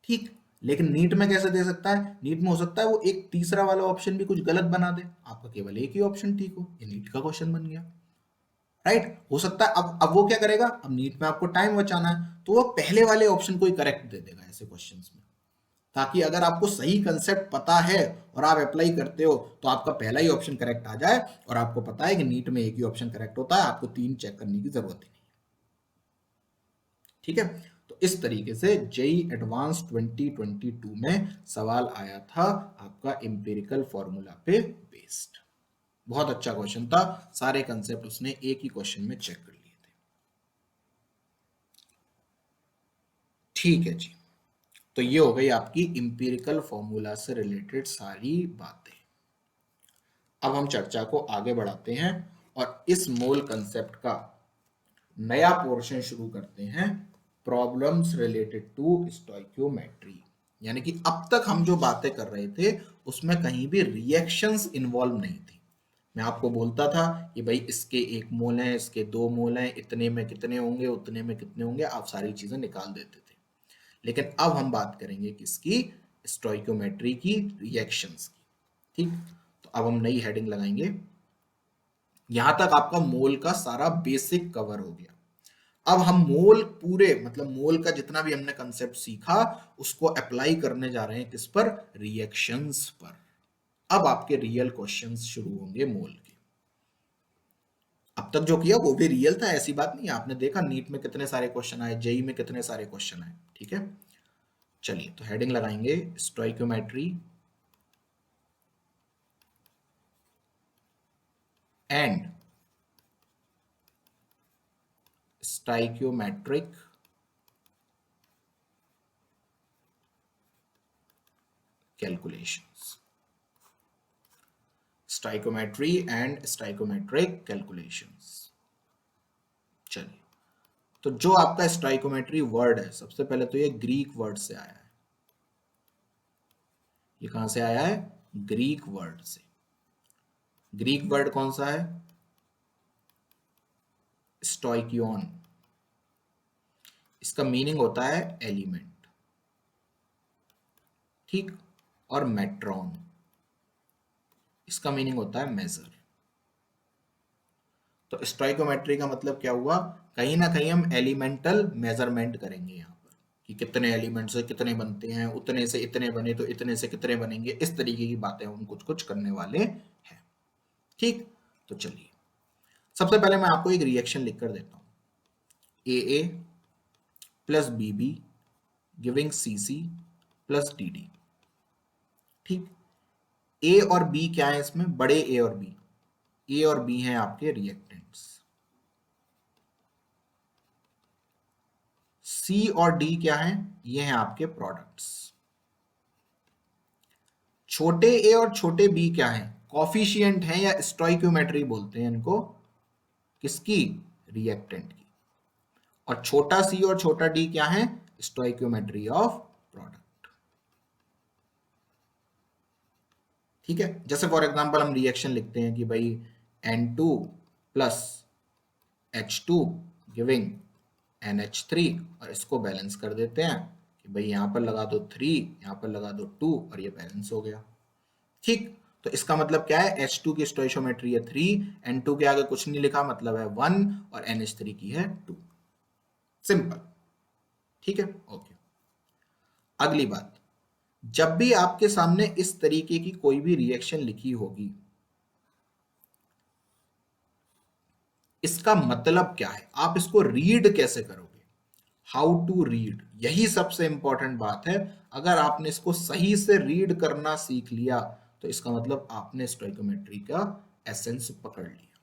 ठीक। लेकिन नीट में कैसे दे सकता है? नीट में हो सकता है वो एक तीसरा वाला ऑप्शन भी कुछ गलत बना दे, आपका केवल एक ही ऑप्शन ठीक हो। ये नीट का क्वेश्चन बन गया, राइट? हो सकता है अब वो क्या करेगा, अब नीट में आपको टाइम बचाना है, तो वो पहले वाले ऑप्शन को ही करेक्ट दे देगा ऐसे क्वेश्चंस में, ताकि अगर आपको सही कंसेप्ट पता है और आप अप्लाई करते हो तो आपका पहला ही ऑप्शन करेक्ट आ जाए, और आपको पता है कि नीट में एक ही ऑप्शन करेक्ट होता है, आपको 3 चेक करने की जरूरत ही नहीं। ठीक है। तो इस तरीके से जेई एडवांस 2022 में सवाल आया था आपका एम्पिरिकल फॉर्मूला पे बेस्ड। बहुत अच्छा क्वेश्चन था, सारे कंसेप्ट उसने एक ही क्वेश्चन में चेक कर लिए थे। ठीक है जी। तो ये हो गई आपकी एम्पिरिकल फॉर्मूला से रिलेटेड सारी बातें। अब हम चर्चा को आगे बढ़ाते हैं और इस मोल कंसेप्ट का नया पोर्शन शुरू करते हैं, प्रॉब्लम्स रिलेटेड टू स्टोइकियोमेट्री। यानी कि अब तक हम जो बातें कर रहे थे उसमें कहीं भी रिएक्शंस इन्वॉल्व नहीं थी। मैं आपको बोलता था कि भाई इसके 1 मोल हैं, इसके 2 मोल हैं, इतने में कितने होंगे, उतने में कितने होंगे, आप सारी चीजें निकाल देते थे। लेकिन अब हम बात करेंगे किसकी? स्टोइकियोमेट्री की, रिएक्शंस की। ठीक। तो अब हम नई हेडिंग लगाएंगे। यहां तक आपका मोल का सारा बेसिक कवर हो गया। अब हम मोल पूरे, मतलब मोल का जितना भी हमने कंसेप्ट सीखा उसको अप्लाई करने जा रहे हैं किस पर? रिएक्शंस पर। अब आपके रियल क्वेश्चंस शुरू होंगे मोल के। अब तक जो किया वो भी रियल था, ऐसी बात नहीं है। आपने देखा नीट में कितने सारे क्वेश्चन आए, जेई में कितने सारे क्वेश्चन आए। ठीक है। चलिए, तो हेडिंग लगाएंगे stoichiometry and stoichiometric calculations. Stoichiometry and stoichiometric calculations. चलिए, तो जो आपका स्टोइकियोमेट्री वर्ड है, सबसे पहले तो ये ग्रीक वर्ड से आया है। ये कहां से आया है? ग्रीक वर्ड से। ग्रीक वर्ड कौन सा है? स्टोइकियोन। इसका मीनिंग होता है एलिमेंट। ठीक। और मेट्रॉन, इसका मीनिंग होता है मेजर। तो स्टोइकियोमेट्री का मतलब क्या हुआ? कहीं ना कहीं हम एलिमेंटल मेजरमेंट करेंगे यहाँ पर, कि कितने एलिमेंट से कितने बनते हैं, उतने से इतने बने तो इतने से कितने बनेंगे, इस तरीके की बातें हम कुछ कुछ करने वाले हैं। ठीक। तो चलिए, सबसे पहले मैं आपको एक रिएक्शन लिखकर देता हूं। AA plus BB giving CC plus DD। ठीक। A और B क्या है इसमें? बड़े A और B। A और B हैं आपके रिएक्टेंट्स। C और D क्या है? ये हैं आपके प्रोडक्ट्स। छोटे A और छोटे B क्या है? कॉफिशिएंट हैं, या स्टोइकियोमेट्री बोलते हैं इनको। किसकी? रिएक्टेंट की। और छोटा C और छोटा D क्या है? Stoichiometry of product. ठीक है। जैसे फॉर एग्जांपल हम रिएक्शन लिखते हैं कि भाई N2 plus H2 giving NH3, और इसको बैलेंस कर देते हैं कि भाई यहां पर लगा दो 3, यहां पर लगा दो 2, और ये बैलेंस हो गया। ठीक। तो इसका मतलब क्या है? H2 की स्टोइकियोमेट्री है 3, N2 के आगे कुछ नहीं लिखा, मतलब है 1, और NH3 की है 2। सिंपल। ठीक है। ओके। अगली बात, जब भी आपके सामने इस तरीके की कोई भी रिएक्शन लिखी होगी, इसका मतलब क्या है, आप इसको रीड कैसे करोगे, हाउ टू रीड, यही सबसे इंपॉर्टेंट बात है। अगर आपने इसको सही से रीड करना सीख लिया तो इसका मतलब आपने स्टोइकोमेट्री का एसेंस पकड़ लिया।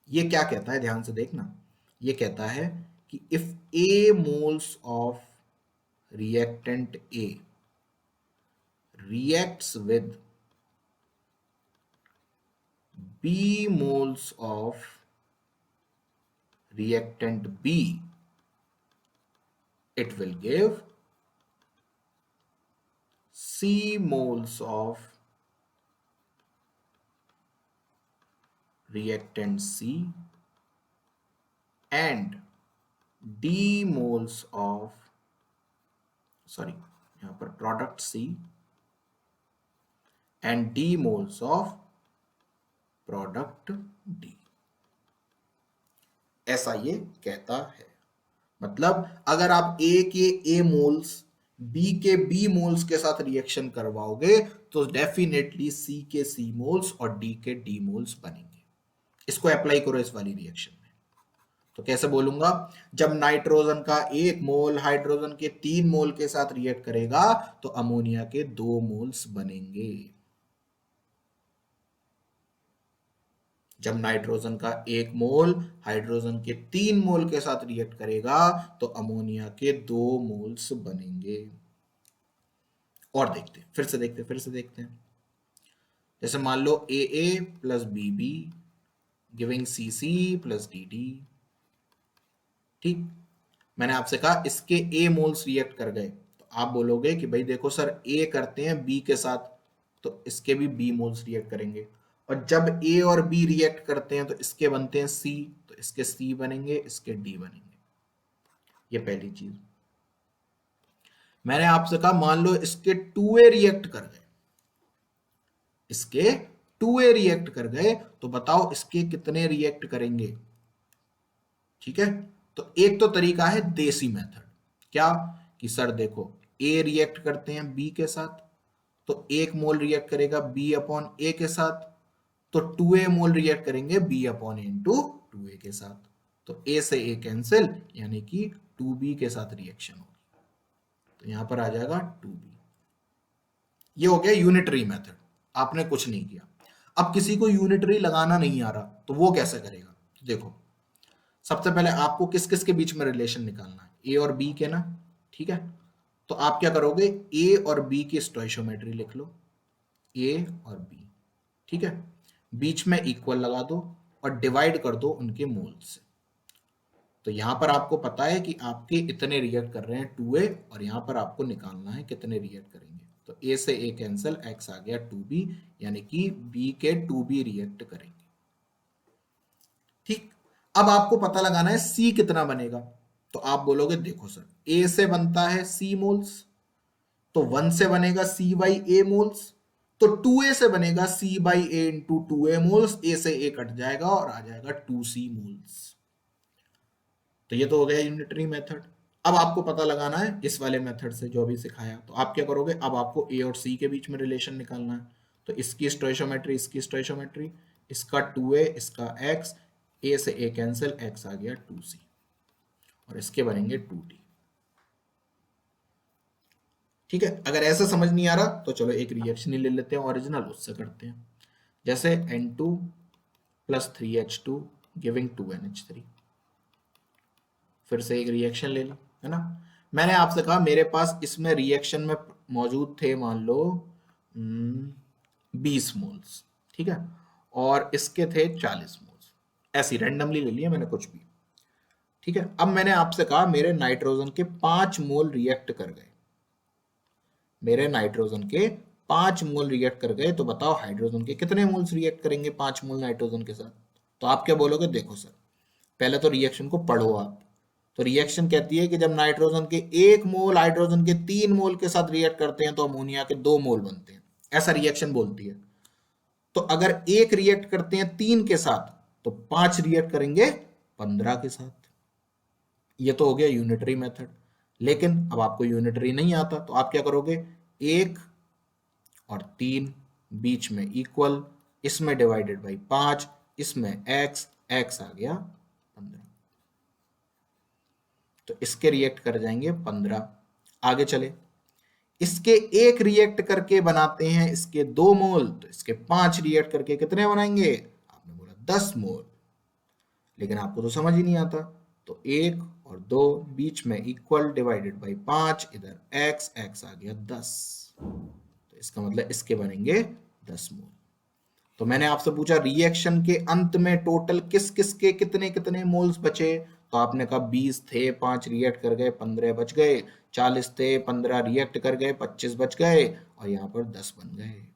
ये क्या कहता है, ध्यान से देखना, ये कहता है कि if A moles of reactant A reacts with B moles of reactant B, it will give C moles of reactant C and D moles of, sorry यहां पर product C and D moles of product D, ऐसा ये कहता है। मतलब अगर आप A के A मोल्स B के B मोल्स के साथ रिएक्शन करवाओगे तो डेफिनेटली C के C मोल्स और D के D मोल्स बनेंगे। इसको अप्लाई करो इस वाली रिएक्शन में, तो कैसे बोलूंगा, जब नाइट्रोजन का 1 मोल हाइड्रोजन के 3 मोल के साथ रिएक्ट करेगा तो अमोनिया के 2 मोल्स बनेंगे। जब नाइट्रोजन का 1 मोल हाइड्रोजन के 3 मोल के साथ रिएक्ट करेगा तो अमोनिया के 2 मोल्स बनेंगे। और देखते हैं, फिर से देखते हैं। जैसे मान लो AA plus BB giving CC plus DD, ठीक। मैंने आपसे कहा इसके A मोल्स रिएक्ट कर गए, तो आप बोलोगे कि भाई देखो सर A करते हैं B के साथ तो इसके भी B मोल्स रिएक्ट करेंगे, और जब A और B रिएक्ट करते हैं तो इसके बनते हैं C, तो इसके C बनेंगे, इसके D बनेंगे। ये पहली चीज। मैंने आपसे कहा मान लो इसके 2A रिएक्ट कर गए, इसके 2A रिएक्ट कर गए, तो बताओ इसके कितने रिएक्ट करेंगे। ठीक है, तो एक तो तरीका है देसी मेथड, क्या कि सर देखो A रिएक्ट करते हैं B के साथ तो 1 मोल रिएक्ट करेगा B अपॉन A के साथ, तो 2A मोल रिएक्ट करेंगे B upon A into 2A के साथ, तो A से A कैंसिल, यानी कि 2B के साथ रिएक्शन होगी, तो यहां पर आ जाएगा 2B। ये हो गया यूनिटरी मेथड, आपने कुछ नहीं किया। अब किसी को यूनिटरी लगाना नहीं आ रहा तो वो कैसे करेगा, देखो सबसे पहले आपको किस किस के बीच में रिलेशन निकालना है, ए और बी के ना, ठीक है। तो आप क्या करोगे, ए और बी की स्टोइशियोमेट्री लिख लो, ए और बी, ठीक है, बीच में इक्वल लगा दो और डिवाइड कर दो उनके मोल्स से। तो यहां पर आपको पता है कि आपके इतने रिएक्ट कर रहे हैं 2A, और यहां पर आपको निकालना है कितने रिएक्ट करेंगे, तो A से A कैंसिल, X आ गया 2B, यानी कि B के 2B रिएक्ट करेंगे, ठीक। अब आपको पता लगाना है C कितना बनेगा, तो आप बोलोगे देखो सर A से बनता है C मोल्स, तो 1 से बनेगा C बाई A मोल्स, तो 2A से बनेगा C by A into 2A moles, A से A कट जाएगा और आ जाएगा 2C मोल्स। तो ये तो हो गया यूनिटरी मेथड। अब आपको पता लगाना है इस वाले मेथड से जो अभी सिखाया, तो आप क्या करोगे, अब आपको A और C के बीच में रिलेशन निकालना है, तो इसकी स्टोइशियोमेट्री, इसकी स्टोइशियोमेट्री, इसका 2A, इसका X, A से A कैंसिल, X आ गया 2C, और इसके बनेंगे 2D, ठीक है। अगर ऐसा समझ नहीं आ रहा तो चलो एक रिएक्शन ही ले लेते हैं ओरिजिनल, उससे करते हैं। जैसे N2 plus 3H2 giving 2NH3, फिर से एक रिएक्शन ले ली, है ना। मैंने आपसे कहा मेरे पास इसमें रिएक्शन में मौजूद थे मान लो 20 मोल्स, ठीक है, और इसके थे 40 मोल्स, ऐसी रैंडमली ले लिए मैंने कुछ भी, ठीक है। अब मैंने आपसे कहा मेरे नाइट्रोजन के 5 मोल रिएक्ट कर गए, मेरे नाइट्रोजन के 5 मोल रिएक्ट कर गए, तो बताओ हाइड्रोजन के कितने मोल्स रिएक्ट करेंगे 5 मोल नाइट्रोजन के साथ। तो आप क्या बोलोगे, देखो सर पहले तो रिएक्शन को पढ़ो आप। तो रिएक्शन कहती है कि जब नाइट्रोजन के 1 मोल हाइड्रोजन के 3 मोल के साथ रिएक्ट करते हैं तो अमोनिया के 2 मोल बनते हैं, ऐसा रिएक्शन बोलती है। तो अगर एक रिएक्ट करते हैं 3 के साथ तो 5 रिएक्ट करेंगे 15 के साथ। ये तो हो गया यूनिटरी मेथड। लेकिन अब आपको यूनिटरी नहीं आता तो आप क्या करोगे, 1 और 3 बीच में इक्वल, इसमें डिवाइडेड बाई 5, इसमें x आ गया 15। तो इसके रिएक्ट कर जाएंगे 15। आगे चले, इसके एक रिएक्ट करके बनाते हैं इसके 2 मोल, तो इसके 5 रिएक्ट करके कितने बनाएंगे? आपने बोला 10 मोल, लेकिन आपको तो समझ ही नहीं आता। तो 1 और 2 बीच में इक्वल, डिवाइडेड बाई 5, इधर x आ गया 10। तो इसका मतलब इसके बनेंगे 10 मोल। तो मैंने आपसे पूछा रिएक्शन के अंत में टोटल किस किस के कितने कितने मोल्स बचे, तो आपने कहा 20 थे, 5 रिएक्ट कर गए, 15 बच गए, 40 थे, 15 रिएक्ट कर गए, 25 बच गए, और यहाँ पर 10 बन गए।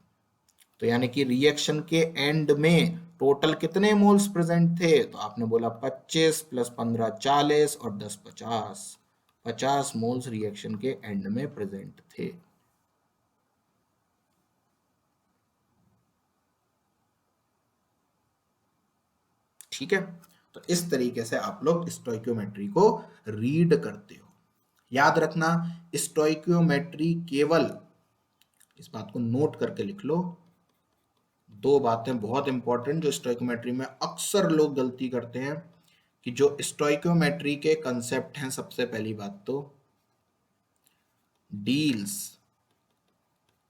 तो यानी कि रिएक्शन के एंड में टोटल कितने मोल्स प्रेजेंट थे, तो आपने बोला 25 प्लस 15 40 और 10 50। 50 मोल्स रिएक्शन के एंड में प्रेजेंट थे। ठीक है, तो इस तरीके से आप लोग स्टोइकियोमेट्री को रीड करते हो। याद रखना, स्टोइकियोमेट्री केवल, इस बात को नोट करके लिख लो, 2 बातें बहुत इंपॉर्टेंट जो स्टोइकियोमेट्री में अक्सर लोग गलती करते हैं, कि जो स्टोइकियोमेट्री के कंसेप्ट हैं, सबसे पहली बात तो deals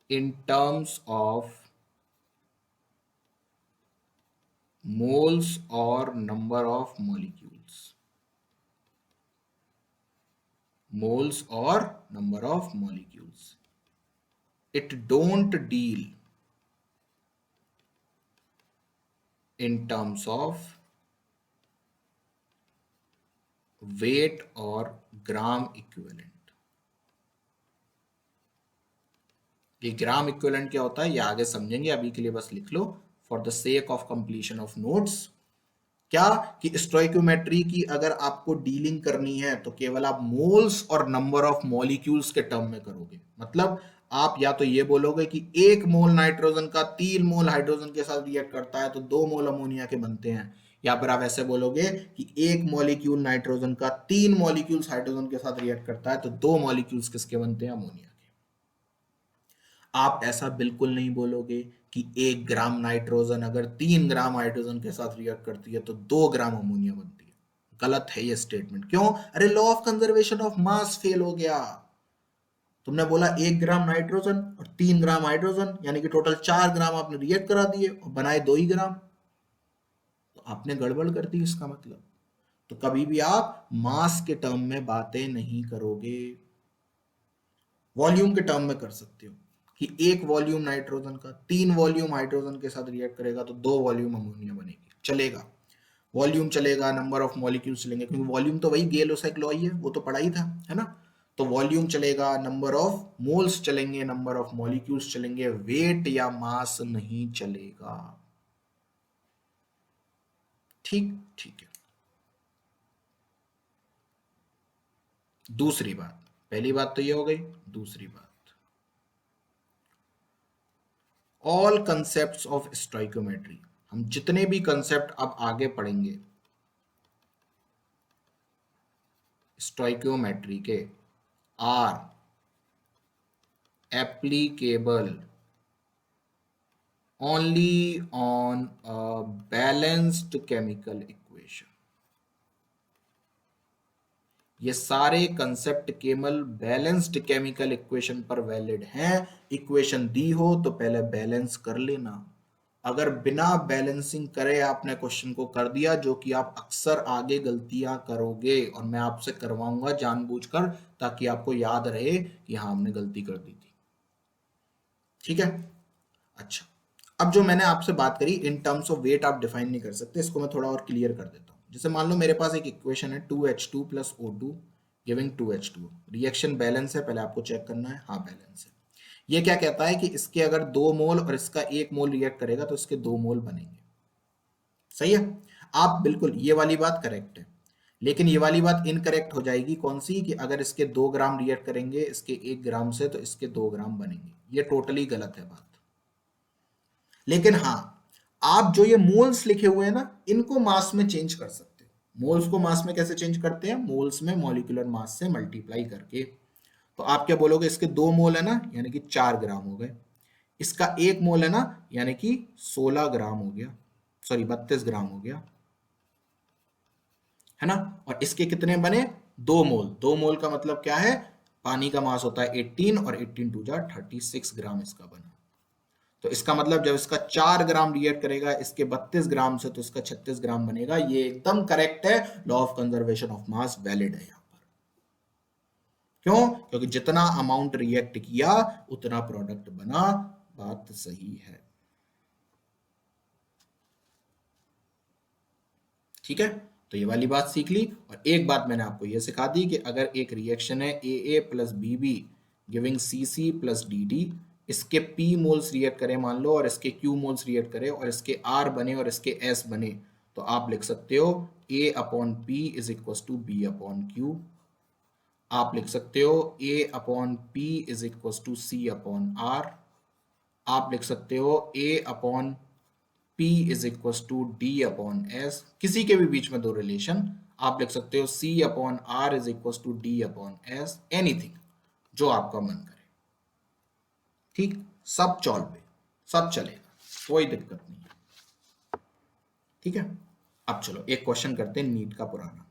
in terms of moles और number of molecules, moles or number of molecules. It don't deal in terms of weight or gram equivalent. ये ग्राम इक्विवेलेंट क्या होता है ये आगे समझेंगे, अभी के लिए बस लिख लो for the sake of completion of notes. क्या कि स्टोइकियोमेट्री की अगर आपको डीलिंग करनी है तो केवल आप मोल्स और नंबर ऑफ मॉलिक्यूल्स के टर्म में करोगे। मतलब आप या तो ये बोलोगे कि 1 मोल नाइट्रोजन का 3 मोल हाइड्रोजन के साथ रिएक्ट करता है तो 2 मोल अमोनिया के बनते हैं, या फिर आप ऐसे बोलोगे कि 1 मॉलिक्यूल नाइट्रोजन का 3 मॉलिक्यूल्स हाइड्रोजन के साथ रिएक्ट करता है तो 2 मॉलिक्यूल्स किसके बनते हैं? अमोनिया के। आप ऐसा बिल्कुल नहीं बोलोगे कि 1 ग्राम नाइट्रोजन अगर 3 ग्राम हाइड्रोजन के साथ रिएक्ट करती है तो 2 ग्राम अमोनिया बनती है। गलत है ये स्टेटमेंट। क्यों? अरे law of conservation of mass fail हो गया। तुमने बोला 1 ग्राम नाइट्रोजन और 3 ग्राम हाइड्रोजन, यानी कि टोटल 4 ग्राम आपने रिएक्ट करा दिए और बनाए 2 ही ग्राम, तो आपने गड़बड़ कर दी इसका मतलब। तो कभी भी आप मास के टर्म में बातें नहीं करोगे, वॉल्यूम के टर्म में कर सकते हो कि 1 वॉल्यूम नाइट्रोजन का 3 वॉल्यूम हाइड्रोजन के साथ रिएक्ट करेगा तो 2 वॉल्यूम अमोनिया बनेगी, चलेगा। वॉल्यूम चलेगा, नंबर ऑफ मॉलिक्यूल्स चलेंगे, क्योंकि वॉल्यूम तो वही गेल-ओसाइक लॉ ही है, वो तो पढ़ा ही था, है ना। तो वॉल्यूम चलेगा, नंबर ऑफ मोल्स चलेंगे, नंबर ऑफ मॉलिक्यूल्स चलेंगे, वेट या मास नहीं चलेगा। ठीक ठीक है। दूसरी बात, पहली बात तो ये हो गई, दूसरी बात, ऑल कंसेप्ट्स ऑफ स्टोइकियोमेट्री, हम जितने भी कंसेप्ट अब आगे पढ़ेंगे स्टोइकियोमेट्री के, are applicable only on a balanced chemical equation. ये सारे कंसेप्ट केवल बैलेंस्ड केमिकल इक्वेशन पर वैलिड हैं। इक्वेशन दी हो तो पहले बैलेंस कर लेना। अगर बिना बैलेंसिंग करे आपने क्वेश्चन को कर दिया, जो कि आप अक्सर आगे गलतियां करोगे, और मैं आपसे करवाऊंगा जानबूझकर ताकि आपको याद रहे कि हाँ हमने गलती कर दी थी। ठीक है। अच्छा, अब जो मैंने आपसे बात करी इन टर्म्स ऑफ वेट आप डिफाइन नहीं कर सकते, इसको मैं थोड़ा और क्लियर कर देता हूँ। जैसे मान लो मेरे पास एक इक्वेशन है 2H2 plus O2 giving 2H2। Reaction balance है, पहले आपको चेक करना है, हाँ बैलेंस है। ये क्या कहता है कि इसके अगर 2 मोल और इसका 1 मोल रिएक्ट करेगा तो इसके 2 मोल बनेंगे। सही है। आप बिल्कुल ये वाली बात करेक्ट है, लेकिन ये वाली बात इनकरेक्ट हो जाएगी। कौन सी? कि अगर इसके 2 ग्राम रिएक्ट करेंगे इसके 1 ग्राम से तो इसके 2 ग्राम बनेंगे। ये टोटली गलत है बात। लेकिन हाँ, आप जो ये मोल्स लिखे हुए हैं ना, इनको मास में चेंज कर सकते हो। मोल्स को मास में कैसे चेंज करते हैं? मोल्स में मॉलिक्यूलर मास से मल्टीप्लाई करके। तो आप क्या बोलोगे, इसके 2 मोल है ना, यानी कि 4 ग्राम हो गए। इसका 1 मोल है ना, यानी कि 16 ग्राम हो गया, सॉरी 32 ग्राम हो गया, है ना। और इसके कितने बने, 2 मोल। 2 मोल का मतलब क्या है, पानी का मास होता है 18 और 18 टू जा 36 ग्राम इसका बना। तो इसका मतलब जब इसका 4 ग्राम रिएक्ट करेगा इसके 32 ग्राम से, तो इसका 36 ग्राम बनेगा। ये एकदम करेक्ट है, law of conservation of mass valid है यहां पर। क्यों, क्योंकि जितना अमाउंट रिएक्ट किया उतना प्रोडक्ट बना। बात सही है, ठीक है। तो ये वाली बात सीख ली। और एक बात मैंने आपको ये सिखा दी कि अगर एक रिएक्शन है AA plus BB giving CC plus DD, इसके P मोल्स रिएक्ट करें मान लो, और इसके Q मोल्स रिएक्ट करें, और इसके R बने और इसके S बने, तो आप लिख सकते हो A upon P is equal to B upon Q। आप लिख सकते हो A upon P is equal to C upon R। आप लिख सकते हो A upon P is equal to D upon S। किसी के भी बीच में दो रिलेशन, आप लिख सकते हो C upon R is equal to D upon S, anything जो आपका मन करे, ठीक। सब चॉल पे सब चलेगा, कोई दिक्कत नहीं है, ठीक है। अब चलो एक क्वेश्चन करते हैं नीट का पुराना।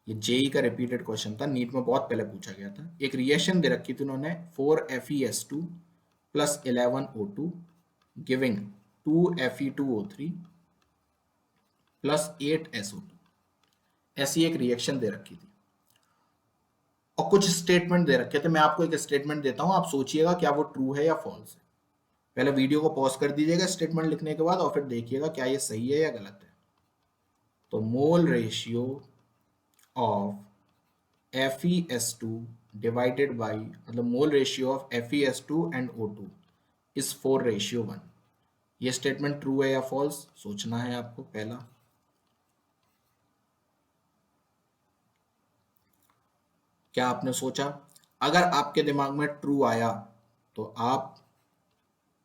ये जेई का रिपीटेड क्वेश्चन था, नीट में बहुत पहले पूछा गया था। एक रिएक्शन दे रखी थी उन्होंने 4FeS2 plus 11O2 giving 2Fe2O3 plus 8SO2। ऐसी एक रिएक्शन दे रखी थी और कुछ स्टेटमेंट दे रखे थे। मैं आपको एक स्टेटमेंट देता हूं, आप सोचिएगा क्या वो ट्रू है या फॉल्स है। पहले वीडियो को पॉज कर दीजिएगा स्टेटमेंट लिखने के बाद, और फिर देखिएगा क्या ये सही है या गलत है। तो mole ratio of FeS2 divided by, मतलब mole ratio of FeS2 and O2 is 4:1। ये स्टेटमेंट ट्रू है या फॉल्स, सोचना है आपको। पहला, क्या आपने सोचा? अगर आपके दिमाग में ट्रू आया तो आप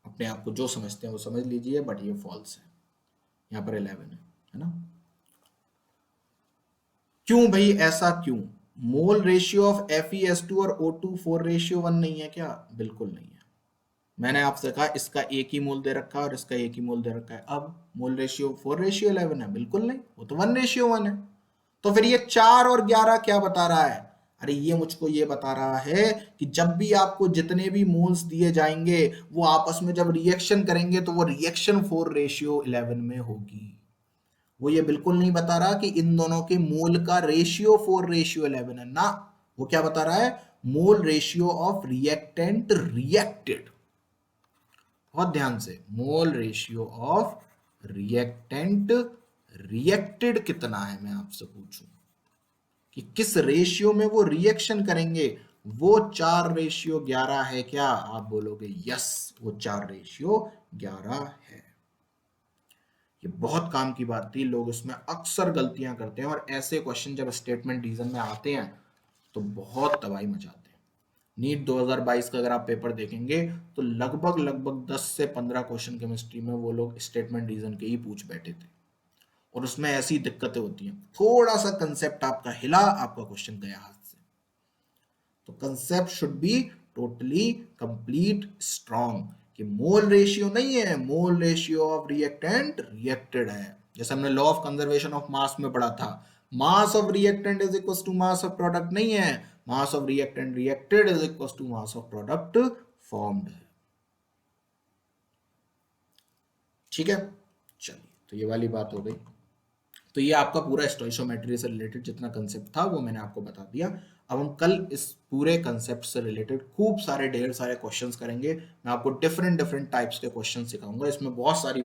अपने आप को जो समझते हैं वो समझ लीजिए, बट ये फॉल्स है। यहाँ पर 11 है ना। क्यों भाई, ऐसा क्यों? मोल रेशियो ऑफ FeS2 और O2 4:1 नहीं है क्या? बिल्कुल नहीं है। मैंने आपसे कहा इसका एक ही मोल दे रखा है और इसका एक ही मोल दे रखा है, अब मोल रेशियो 4:11 है? बिल्कुल नहीं, वो तो 1:1 है। तो फिर ये 4 और 11 क्या बता रहा है? अरे ये मुझको ये बता रहा है कि जब भी आपको जितने भी मोल्स दिए जाएंगे वो आपस में जब रिएक्शन करेंगे तो वो रिएक्शन 4:11 में होगी। वो ये बिल्कुल नहीं बता रहा कि इन दोनों के मोल का रेशियो 4:11 है ना। वो क्या बता रहा है? Mole ratio of reactant reacted. बहुत ध्यान से, मोल रेशियो ऑफ रिएक्टेंट रिएक्टेड कितना है, मैं आपसे पूछूं कि किस रेशियो में वो रिएक्शन करेंगे, वो 4:11 है क्या? आप बोलोगे यस, वो 4:11 है। ये बहुत काम की बात थी, लोग इसमें अक्सर गलतियां करते हैं, और ऐसे क्वेश्चन जब स्टेटमेंट डिवीजन में आते हैं तो बहुत तबाही मचाते हैं। नीट 2022 का अगर आप पेपर देखेंगे तो लगभग लगभग 10 से 15 क्वेश्चन केमिस्ट्री में वो लोग स्टेटमेंट डिवीजन के ही पूछ बैठे थे, और उसमें ऐसी दिक्कतें होती हैं, थोड़ा सा कंसेप्ट आपका हिला, आपका क्वेश्चन गया हाथ से। तो concept should be totally complete strong, कि मोल रेशियो नहीं है, mole ratio of reactant reacted है। जैसे हमने law of conservation of mass में पढ़ा था, mass of reactant is equal to mass of product नहीं है, mass of reactant reacted is equal to mass of product formed है। ठीक है, चलिए, तो ये वाली बात हो गई। तो ये आपका पूरा स्टोइशियोमेट्री से रिलेटेड जितना कंसेप्ट था वो मैंने आपको बता दिया। अब हम कल इस पूरे कंसेप्ट से रिलेटेड खूब सारे ढेर सारे क्वेश्चंस करेंगे। मैं आपको डिफरेंट डिफरेंट टाइप्स के क्वेश्चन सिखाऊंगा, इसमें बहुत सारी